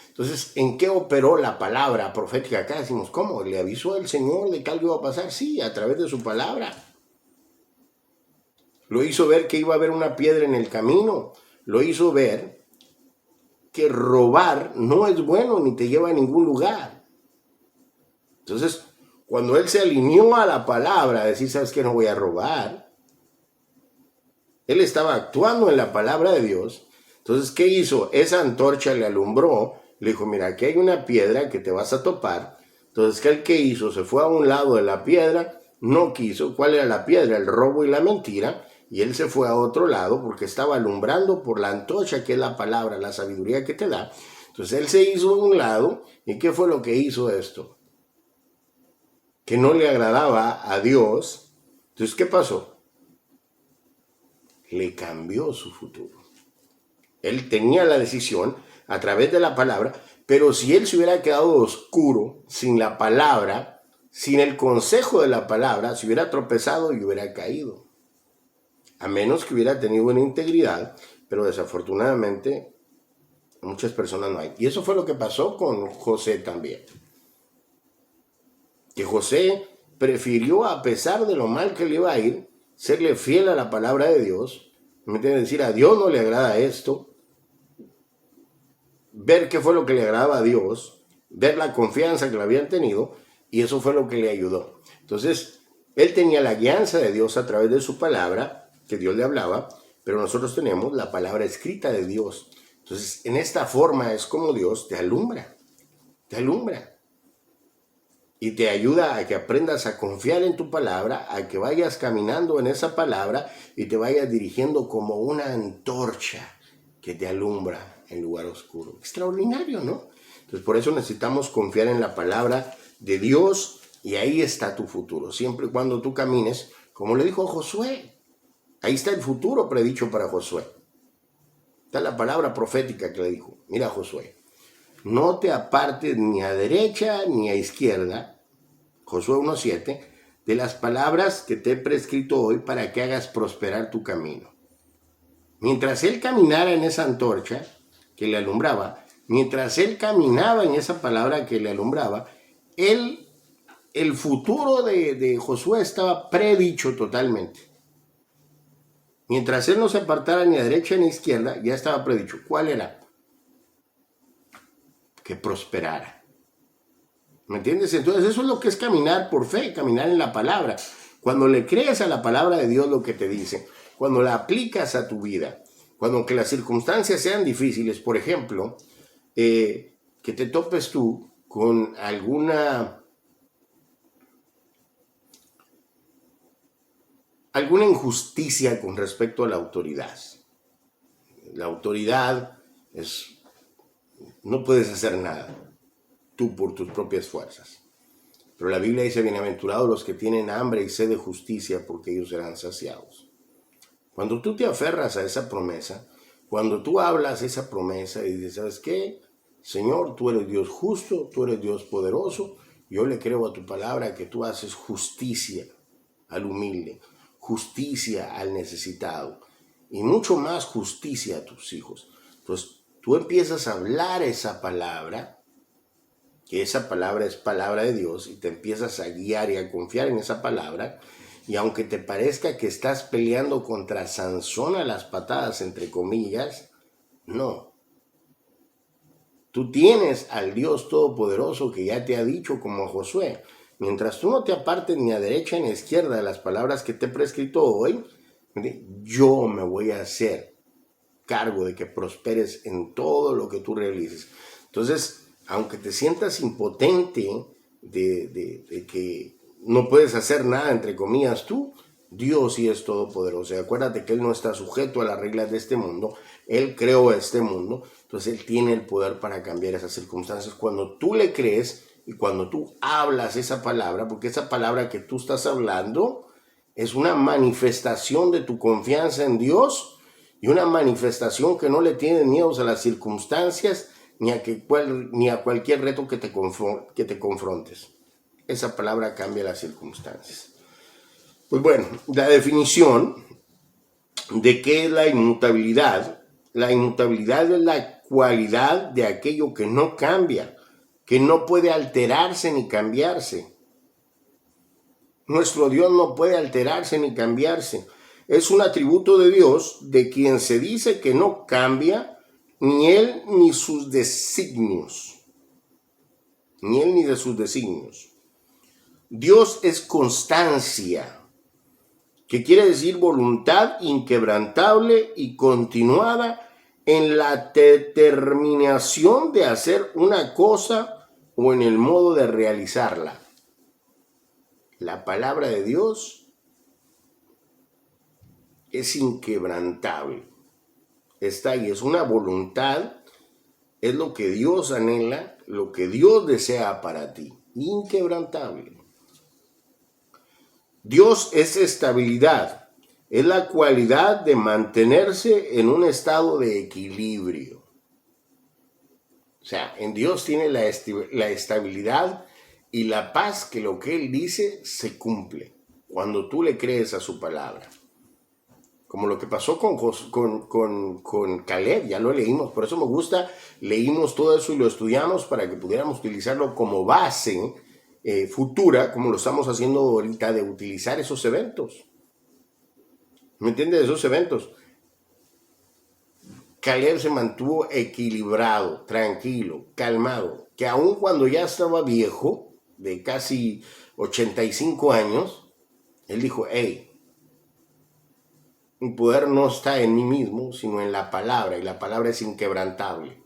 Speaker 1: Entonces, ¿en qué operó la palabra profética acá? Decimos, ¿cómo? ¿Le avisó el Señor de que algo iba a pasar? Sí, a través de su palabra. Lo hizo ver que iba a haber una piedra en el camino. Lo hizo ver que robar no es bueno ni te lleva a ningún lugar. Entonces, cuando él se alineó a la palabra, decir, ¿sabes qué? No voy a robar. Él estaba actuando en la palabra de Dios. Entonces, ¿qué hizo? Esa antorcha le alumbró. Le dijo, mira, aquí hay una piedra que te vas a topar. Entonces, ¿qué hizo? Se fue a un lado de la piedra, no quiso. ¿Cuál era la piedra? El robo y la mentira. Y él se fue a otro lado porque estaba alumbrando por la antorcha, que es la palabra, la sabiduría que te da. Entonces, él se hizo a un lado. ¿Y qué fue lo que hizo esto? Que no le agradaba a Dios. Entonces, ¿qué pasó? Le cambió su futuro. Él tenía la decisión a través de la palabra, pero si él se hubiera quedado oscuro, sin la palabra, sin el consejo de la palabra, se hubiera tropezado y hubiera caído. A menos que hubiera tenido una integridad, pero desafortunadamente muchas personas no hay. Y eso fue lo que pasó con José también. Que José prefirió, a pesar de lo mal que le iba a ir, serle fiel a la palabra de Dios. ¿Me entiendes? Decir, a Dios no le agrada esto. Ver qué fue lo que le agradaba a Dios. Ver la confianza que le habían tenido. Y eso fue lo que le ayudó. Entonces, él tenía la guianza de Dios a través de su palabra, que Dios le hablaba, pero nosotros tenemos la palabra escrita de Dios. Entonces, en esta forma es como Dios te alumbra. Te alumbra. Y te ayuda a que aprendas a confiar en tu palabra, a que vayas caminando en esa palabra y te vayas dirigiendo como una antorcha que te alumbra en lugar oscuro. Extraordinario, ¿no? Entonces por eso necesitamos confiar en la palabra de Dios y ahí está tu futuro. Siempre y cuando tú camines, como le dijo Josué, ahí está el futuro predicho para Josué. Está la palabra profética que le dijo, mira Josué, no te apartes ni a derecha ni a izquierda, Josué 1:7, de las palabras que te he prescrito hoy para que hagas prosperar tu camino. Mientras él caminara en esa antorcha que le alumbraba, mientras él caminaba en esa palabra que le alumbraba, el futuro de Josué estaba predicho totalmente. Mientras él no se apartara ni a derecha ni a izquierda, ya estaba predicho. ¿Cuál era? Que prosperara. ¿Me entiendes? Entonces eso es lo que es caminar por fe, caminar en la palabra. Cuando le crees a la palabra de Dios lo que te dice, cuando la aplicas a tu vida, cuando que las circunstancias sean difíciles, por ejemplo, que te topes tú con alguna injusticia con respecto a la autoridad. La autoridad no puedes hacer nada tú por tus propias fuerzas. Pero la Biblia dice, bienaventurados los que tienen hambre y sed de justicia, porque ellos serán saciados. Cuando tú te aferras a esa promesa, cuando tú hablas esa promesa y dices, ¿sabes qué? Señor, tú eres Dios justo, tú eres Dios poderoso, yo le creo a tu palabra que tú haces justicia al humilde, justicia al necesitado y mucho más justicia a tus hijos. Entonces tú empiezas a hablar esa palabra, que esa palabra es palabra de Dios, y te empiezas a guiar y a confiar en esa palabra, y aunque te parezca que estás peleando contra Sansón a las patadas, entre comillas, no. Tú tienes al Dios Todopoderoso que ya te ha dicho, como a Josué, mientras tú no te apartes ni a derecha ni a izquierda de las palabras que te he prescrito hoy, yo me voy a hacer cargo de que prosperes en todo lo que tú realices. Entonces, aunque te sientas impotente de que no puedes hacer nada, entre comillas, tú, Dios sí es todopoderoso. Y acuérdate que Él no está sujeto a las reglas de este mundo. Él creó este mundo. Entonces Él tiene el poder para cambiar esas circunstancias. Cuando tú le crees y cuando tú hablas esa palabra, porque esa palabra que tú estás hablando es una manifestación de tu confianza en Dios y una manifestación que no le tiene miedo a las circunstancias ni a cualquier reto que te confrontes. Esa palabra cambia las circunstancias. Pues bueno, la definición de qué es la inmutabilidad. La inmutabilidad es la cualidad de aquello que no cambia, que no puede alterarse ni cambiarse. Nuestro Dios no puede alterarse ni cambiarse. Es un atributo de Dios de quien se dice que no cambia ni Él ni sus designios. Ni Él ni de sus designios. Dios es constancia, que quiere decir voluntad inquebrantable y continuada en la determinación de hacer una cosa o en el modo de realizarla. La palabra de Dios es inquebrantable. Está ahí, es una voluntad, es lo que Dios anhela, lo que Dios desea para ti, inquebrantable. Dios es estabilidad, es la cualidad de mantenerse en un estado de equilibrio. O sea, en Dios tiene la estabilidad y la paz, que lo que Él dice se cumple cuando tú le crees a su palabra. Como lo que pasó con Caleb, ya lo leímos, por eso me gusta, leímos todo eso y lo estudiamos para que pudiéramos utilizarlo como base futura, como lo estamos haciendo ahorita, de utilizar esos eventos. ¿Me entiendes? Esos eventos. Caleb se mantuvo equilibrado, tranquilo, calmado, que aun cuando ya estaba viejo, de casi 85 años, él dijo, hey, mi poder no está en mí mismo, sino en la palabra, y la palabra es inquebrantable.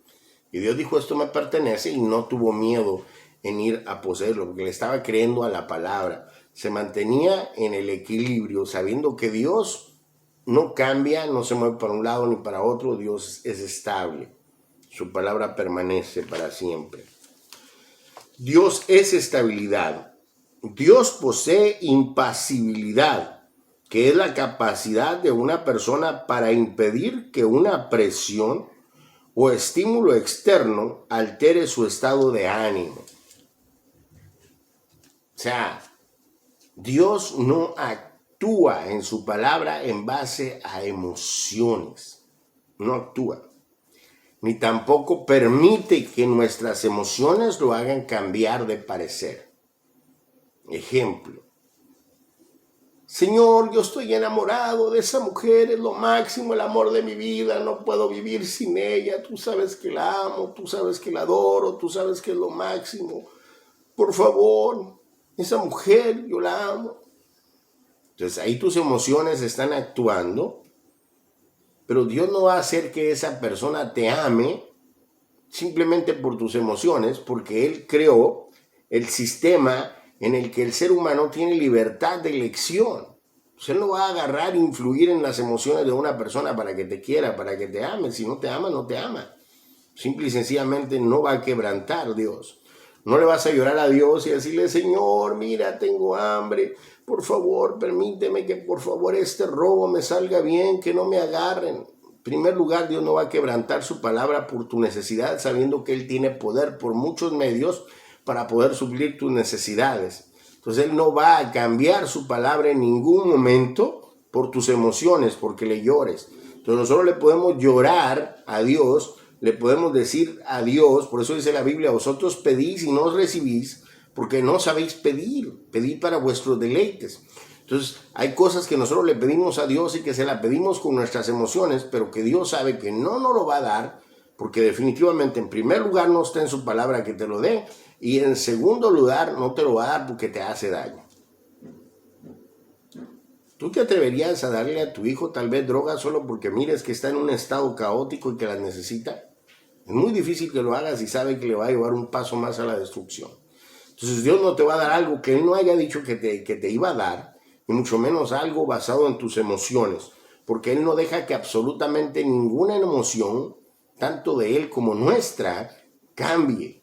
Speaker 1: Y Dios dijo, esto me pertenece, y no tuvo miedo en ir a poseerlo, porque le estaba creyendo a la palabra. Se mantenía en el equilibrio, sabiendo que Dios no cambia, no se mueve para un lado ni para otro. Dios es estable. Su palabra permanece para siempre. Dios es estabilidad. Dios posee impasibilidad, que es la capacidad de una persona para impedir que una presión o estímulo externo altere su estado de ánimo. O sea, Dios no actúa en su palabra en base a emociones. No actúa. Ni tampoco permite que nuestras emociones lo hagan cambiar de parecer. Ejemplo. Señor, yo estoy enamorado de esa mujer, es lo máximo, el amor de mi vida, no puedo vivir sin ella, tú sabes que la amo, tú sabes que la adoro, tú sabes que es lo máximo. Por favor, esa mujer, yo la amo. Entonces ahí tus emociones están actuando, pero Dios no va a hacer que esa persona te ame simplemente por tus emociones, porque Él creó el sistema en el que el ser humano tiene libertad de elección. Él no va a agarrar e influir en las emociones de una persona para que te quiera, para que te ame. Si no te ama, no te ama. Simple y sencillamente no va a quebrantar Dios. No le vas a llorar a Dios y decirle, Señor, mira, tengo hambre, por favor, permíteme que por favor este robo me salga bien, que no me agarren. En primer lugar, Dios no va a quebrantar su palabra por tu necesidad, sabiendo que Él tiene poder por muchos medios para poder suplir tus necesidades. Entonces Él no va a cambiar su palabra en ningún momento por tus emociones, porque le llores. Entonces nosotros le podemos llorar a Dios, le podemos decir a Dios, por eso dice la Biblia, vosotros pedís y no os recibís, porque no sabéis pedir, pedid para vuestros deleites. Entonces hay cosas que nosotros le pedimos a Dios y que se la pedimos con nuestras emociones, pero que Dios sabe que no nos lo va a dar, porque definitivamente en primer lugar no está en su palabra que te lo dé, y en segundo lugar no te lo va a dar porque te hace daño. ¿Tú te atreverías a darle a tu hijo tal vez droga solo porque mires que está en un estado caótico y que las necesita? Es muy difícil que lo hagas y sabe que le va a llevar un paso más a la destrucción. Entonces Dios no te va a dar algo que Él no haya dicho que te iba a dar, y mucho menos algo basado en tus emociones, porque Él no deja que absolutamente ninguna emoción, tanto de Él como nuestra, cambie.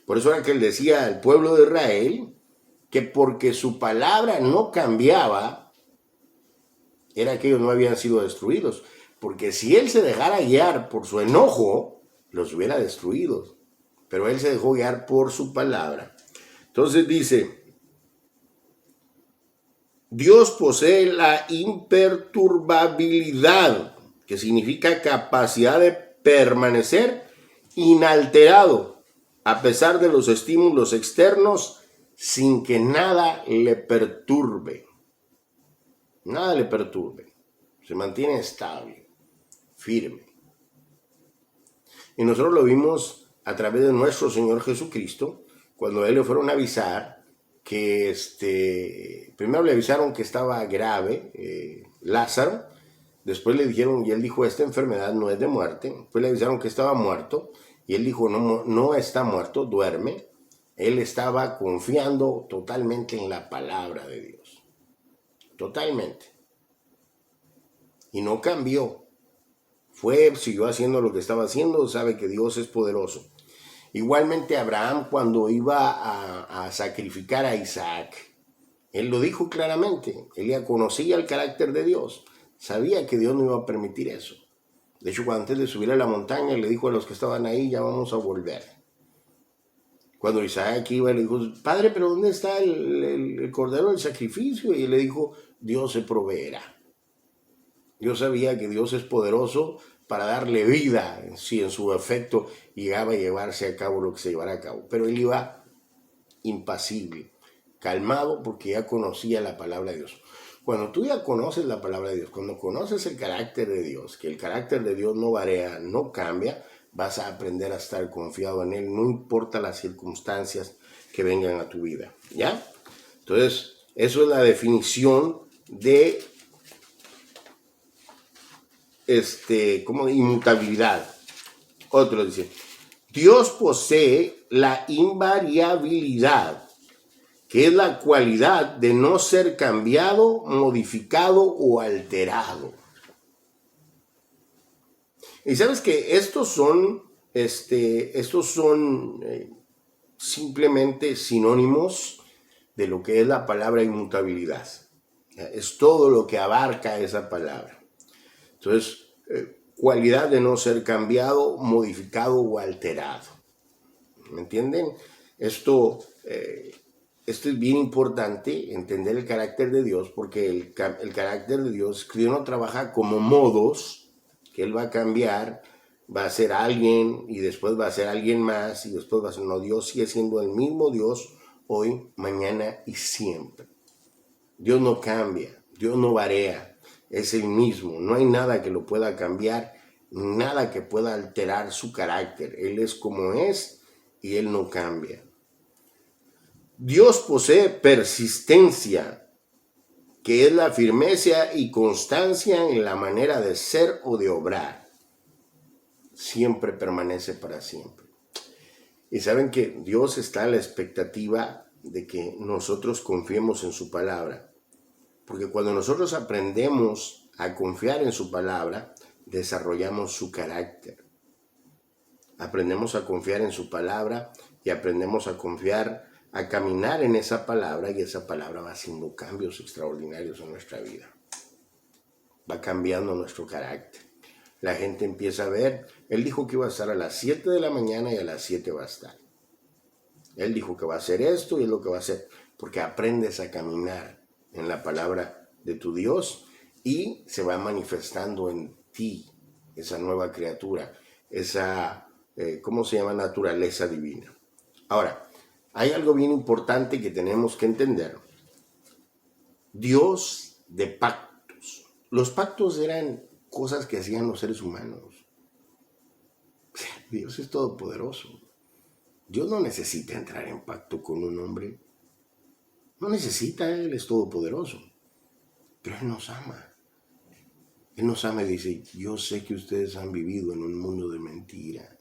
Speaker 1: Por eso era que Él decía al pueblo de Israel que porque su palabra no cambiaba, era que ellos no habían sido destruidos. Porque si Él se dejara guiar por su enojo, los hubiera destruido. Pero Él se dejó guiar por su palabra. Entonces dice, Dios posee la imperturbabilidad, que significa capacidad de permanecer inalterado a pesar de los estímulos externos, sin que nada le perturbe. Nada le perturbe. Se mantiene estable, firme. Y nosotros lo vimos a través de nuestro Señor Jesucristo, cuando a Él le fueron a avisar que, primero le avisaron que estaba grave, Lázaro, después le dijeron, y Él dijo, esta enfermedad no es de muerte, después le avisaron que estaba muerto, y Él dijo, no está muerto, duerme. Él estaba confiando totalmente en la palabra de Dios. Totalmente. Y no cambió. Siguió haciendo lo que estaba haciendo, sabe que Dios es poderoso. Igualmente Abraham, cuando iba a sacrificar a Isaac, él lo dijo claramente. Él ya conocía el carácter de Dios. Sabía que Dios no iba a permitir eso. De hecho, cuando antes de subir a la montaña, le dijo a los que estaban ahí, ya vamos a volver. Cuando Isaac iba, le dijo, Padre, pero ¿dónde está el cordero del sacrificio? Y él le dijo, Dios se proveerá. Yo sabía que Dios es poderoso para darle vida, si en su efecto llegaba a llevarse a cabo lo que se llevara a cabo. Pero él iba impasible, calmado, porque ya conocía la palabra de Dios. Cuando tú ya conoces la palabra de Dios, cuando conoces el carácter de Dios, que el carácter de Dios no varía, no cambia, vas a aprender a estar confiado en Él, no importa las circunstancias que vengan a tu vida, ¿ya? Entonces, eso es la definición de como inmutabilidad. Otro dice, Dios posee la invariabilidad, que es la cualidad de no ser cambiado, modificado o alterado. Y sabes que estos son simplemente sinónimos de lo que es la palabra inmutabilidad. Es todo lo que abarca esa palabra. Entonces, cualidad de no ser cambiado, modificado o alterado. ¿Me entienden? Esto es bien importante, entender el carácter de Dios, porque el carácter de Dios, que Dios no trabaja como modos, que Él va a cambiar, va a ser alguien y después va a ser alguien más y después va a ser, no, Dios sigue siendo el mismo Dios hoy, mañana y siempre. Dios no cambia, Dios no varía, es el mismo. No hay nada que lo pueda cambiar, nada que pueda alterar su carácter. Él es como es y Él no cambia. Dios posee persistencia, que es la firmeza y constancia en la manera de ser o de obrar. Siempre permanece para siempre. Y saben que Dios está a la expectativa de que nosotros confiemos en su palabra. Porque cuando nosotros aprendemos a confiar en su palabra, desarrollamos su carácter. Aprendemos a confiar en su palabra y aprendemos a confiar, a caminar en esa palabra, y esa palabra va haciendo cambios extraordinarios en nuestra vida. Va cambiando nuestro carácter. La gente empieza a ver, Él dijo que iba a estar a las 7 de la mañana y a las 7 va a estar. Él dijo que va a hacer esto y es lo que va a hacer. Porque aprendes a caminar en la palabra de tu Dios y se va manifestando en ti esa nueva criatura, esa, ¿cómo se llama? Naturaleza divina. Ahora, hay algo bien importante que tenemos que entender. Dios de pactos. Los pactos eran cosas que hacían los seres humanos. Dios es todopoderoso. Dios no necesita entrar en pacto con un hombre. No necesita, Él es todopoderoso. Pero Él nos ama. Él nos ama y dice, yo sé que ustedes han vivido en un mundo de mentira,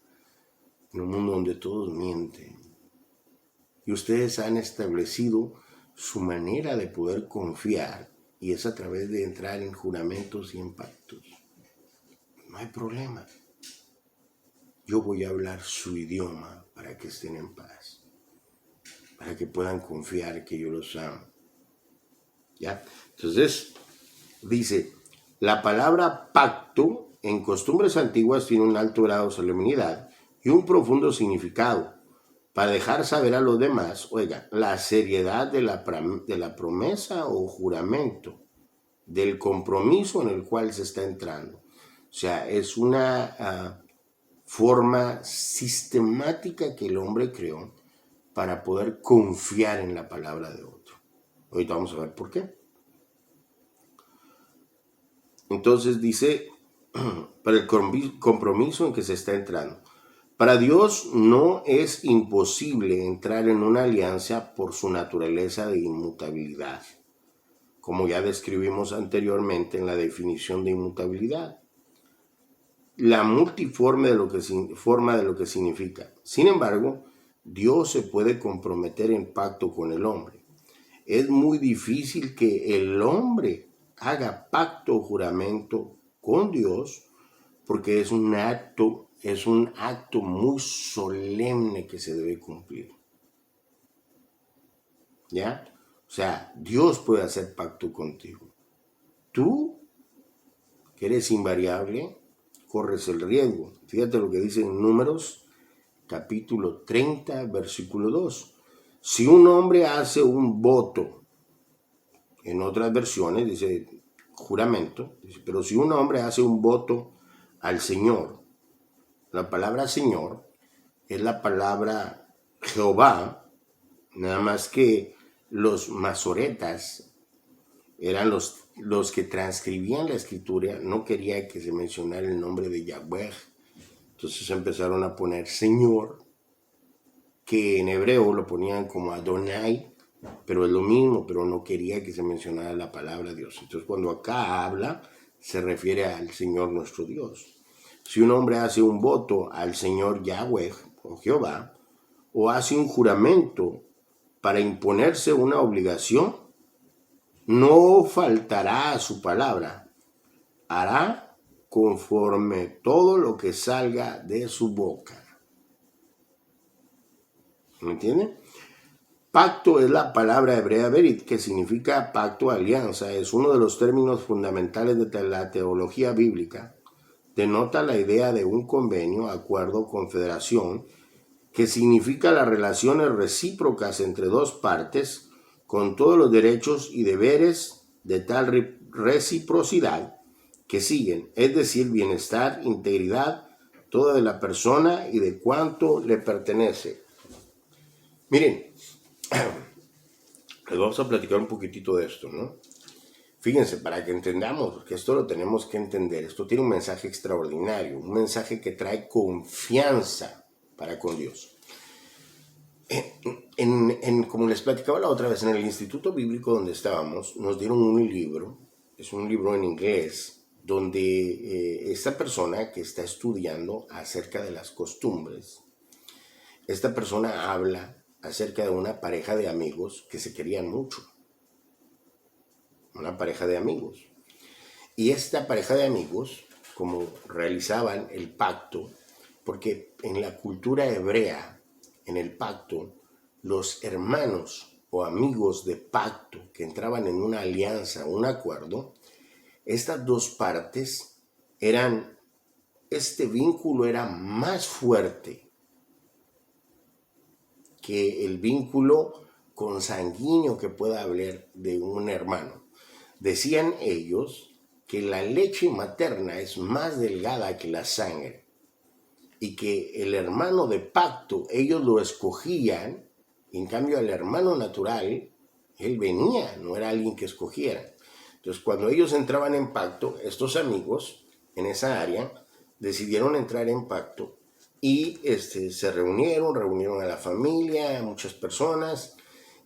Speaker 1: en un mundo donde todos mienten. Y ustedes han establecido su manera de poder confiar, y es a través de entrar en juramentos y en pactos. No hay problema. Yo voy a hablar su idioma para que estén en paz, para que puedan confiar que yo los amo. ¿Ya? Entonces, dice, la palabra pacto en costumbres antiguas tiene un alto grado de solemnidad y un profundo significado para dejar saber a los demás, oiga, la seriedad de la promesa o juramento, del compromiso en el cual se está entrando. O sea, es una forma sistemática que el hombre creó para poder confiar en la palabra de otro. Ahorita vamos a ver por qué. Entonces dice, para el compromiso en que se está entrando. Para Dios no es imposible entrar en una alianza por su naturaleza de inmutabilidad, como ya describimos anteriormente en la definición de inmutabilidad. La multiforme forma de lo que significa. Sin embargo, Dios se puede comprometer en pacto con el hombre. Es muy difícil que el hombre haga pacto o juramento con Dios porque es un acto muy solemne que se debe cumplir. ¿Ya? O sea, Dios puede hacer pacto contigo. Tú, que eres invariable, corres el riesgo. Fíjate lo que dice en Números, capítulo 30, versículo 2. Si un hombre hace un voto, en otras versiones dice juramento, pero si un hombre hace un voto al Señor, la palabra Señor es la palabra Jehová, nada más que los masoretas eran los que transcribían la escritura, no quería que se mencionara el nombre de Yahweh, entonces empezaron a poner Señor, que en hebreo lo ponían como Adonai, pero es lo mismo, pero no quería que se mencionara la palabra Dios. Entonces cuando acá habla, se refiere al Señor nuestro Dios. Si un hombre hace un voto al Señor Yahweh o Jehová, o hace un juramento para imponerse una obligación, no faltará a su palabra, hará conforme todo lo que salga de su boca. ¿Me entienden? Pacto es la palabra hebrea berit, que significa pacto, alianza. Es uno de los términos fundamentales de la teología bíblica. Denota la idea de un convenio, acuerdo, confederación, que significa las relaciones recíprocas entre dos partes con todos los derechos y deberes de tal reciprocidad que siguen, es decir, bienestar, integridad, toda de la persona y de cuanto le pertenece. Miren, Les vamos a platicar un poquitito de esto, ¿no? Fíjense, para que entendamos, porque esto lo tenemos que entender, esto tiene un mensaje extraordinario, un mensaje que trae confianza para con Dios. Como les platicaba la otra vez, en el instituto bíblico donde estábamos, nos dieron un libro, es un libro en inglés, donde esta persona que está estudiando acerca de las costumbres, esta persona habla acerca de una pareja de amigos que se querían mucho, una pareja de amigos. Y esta pareja de amigos, como realizaban el pacto, porque en la cultura hebrea, en el pacto, los hermanos o amigos de pacto que entraban en una alianza, un acuerdo, estas dos partes este vínculo era más fuerte que el vínculo consanguíneo que pueda haber de un hermano. Decían ellos que la leche materna es más delgada que la sangre y que el hermano de pacto ellos lo escogían, y en cambio el hermano natural, él venía, no era alguien que escogiera. Entonces cuando ellos entraban en pacto, estos amigos en esa área decidieron entrar en pacto y se reunieron a la familia, a muchas personas,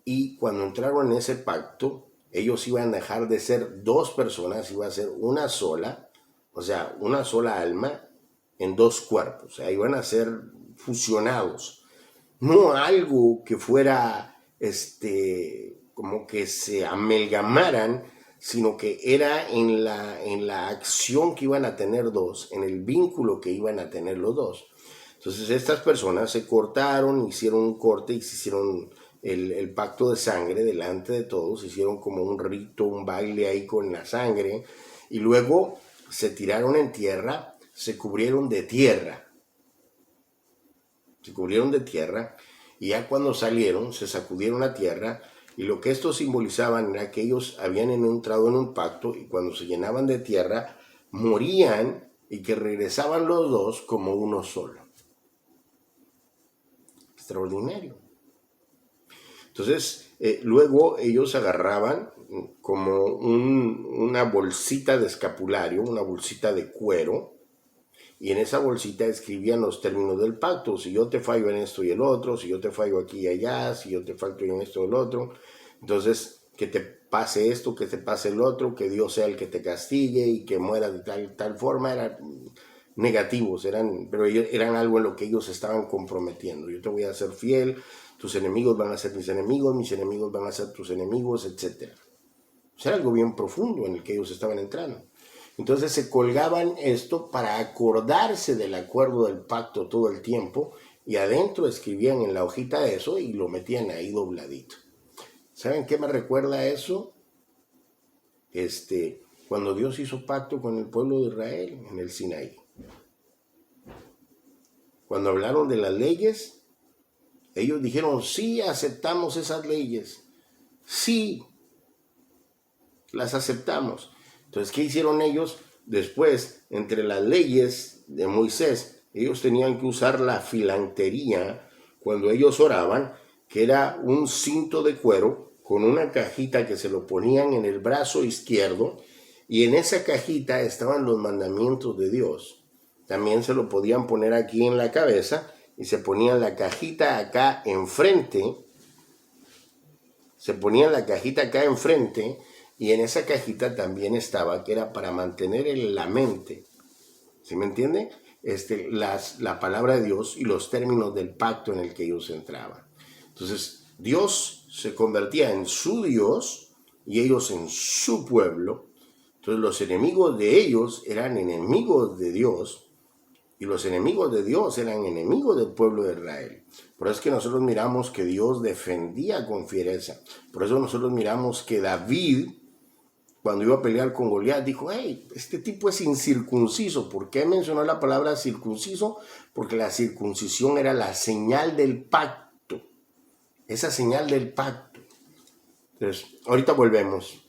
Speaker 1: y cuando entraron en ese pacto, ellos iban a dejar de ser dos personas, iba a ser una sola, o sea, una sola alma en dos cuerpos, o sea, iban a ser fusionados. No algo que fuera, como que se amalgamaran, sino que era en la acción que iban a tener dos, en el vínculo que iban a tener los dos. Entonces estas personas se cortaron, hicieron un corte y se hicieron el pacto de sangre delante de todos, hicieron como un rito, un baile ahí con la sangre, y luego se tiraron en tierra, se cubrieron de tierra, y ya cuando salieron se sacudieron la tierra, y lo que esto simbolizaban era que ellos habían entrado en un pacto, y cuando se llenaban de tierra morían y que regresaban los dos como uno solo. Extraordinario. Entonces, luego ellos agarraban como una bolsita de escapulario, una bolsita de cuero, y en esa bolsita escribían los términos del pacto. Si yo te fallo en esto y el otro, si yo te fallo aquí y allá, si yo te fallo en esto y el otro, entonces que te pase esto, que te pase el otro, que Dios sea el que te castigue y que mueras de tal forma. Eran negativos, pero eran algo en lo que ellos estaban comprometiendo. Yo te voy a ser fiel, tus enemigos van a ser mis enemigos van a ser tus enemigos, etc. Era algo bien profundo en el que ellos estaban entrando. Entonces se colgaban esto para acordarse del acuerdo del pacto todo el tiempo, y adentro escribían en la hojita eso y lo metían ahí dobladito. ¿Saben qué me recuerda eso? Cuando Dios hizo pacto con el pueblo de Israel en el Sinaí. Cuando hablaron de las leyes, ellos dijeron, sí, aceptamos esas leyes. Sí, las aceptamos. Entonces, ¿qué hicieron ellos? Después, entre las leyes de Moisés, ellos tenían que usar la filantería cuando ellos oraban, que era un cinto de cuero con una cajita que se lo ponían en el brazo izquierdo, y en esa cajita estaban los mandamientos de Dios. También se lo podían poner aquí en la cabeza y se ponían la cajita acá enfrente. Y en esa cajita también estaba, que era para mantener en la mente, ¿sí me entiende? La palabra de Dios y los términos del pacto en el que ellos entraban. Entonces, Dios se convertía en su Dios y ellos en su pueblo. Entonces, los enemigos de ellos eran enemigos de Dios, y los enemigos de Dios eran enemigos del pueblo de Israel. Por eso es que nosotros miramos que Dios defendía con fiereza. Por eso nosotros miramos que David, cuando iba a pelear con Goliat, dijo, hey, este tipo es incircunciso. ¿Por qué mencionó la palabra circunciso? Porque la circuncisión era la señal del pacto. Esa señal del pacto. Entonces, ahorita volvemos.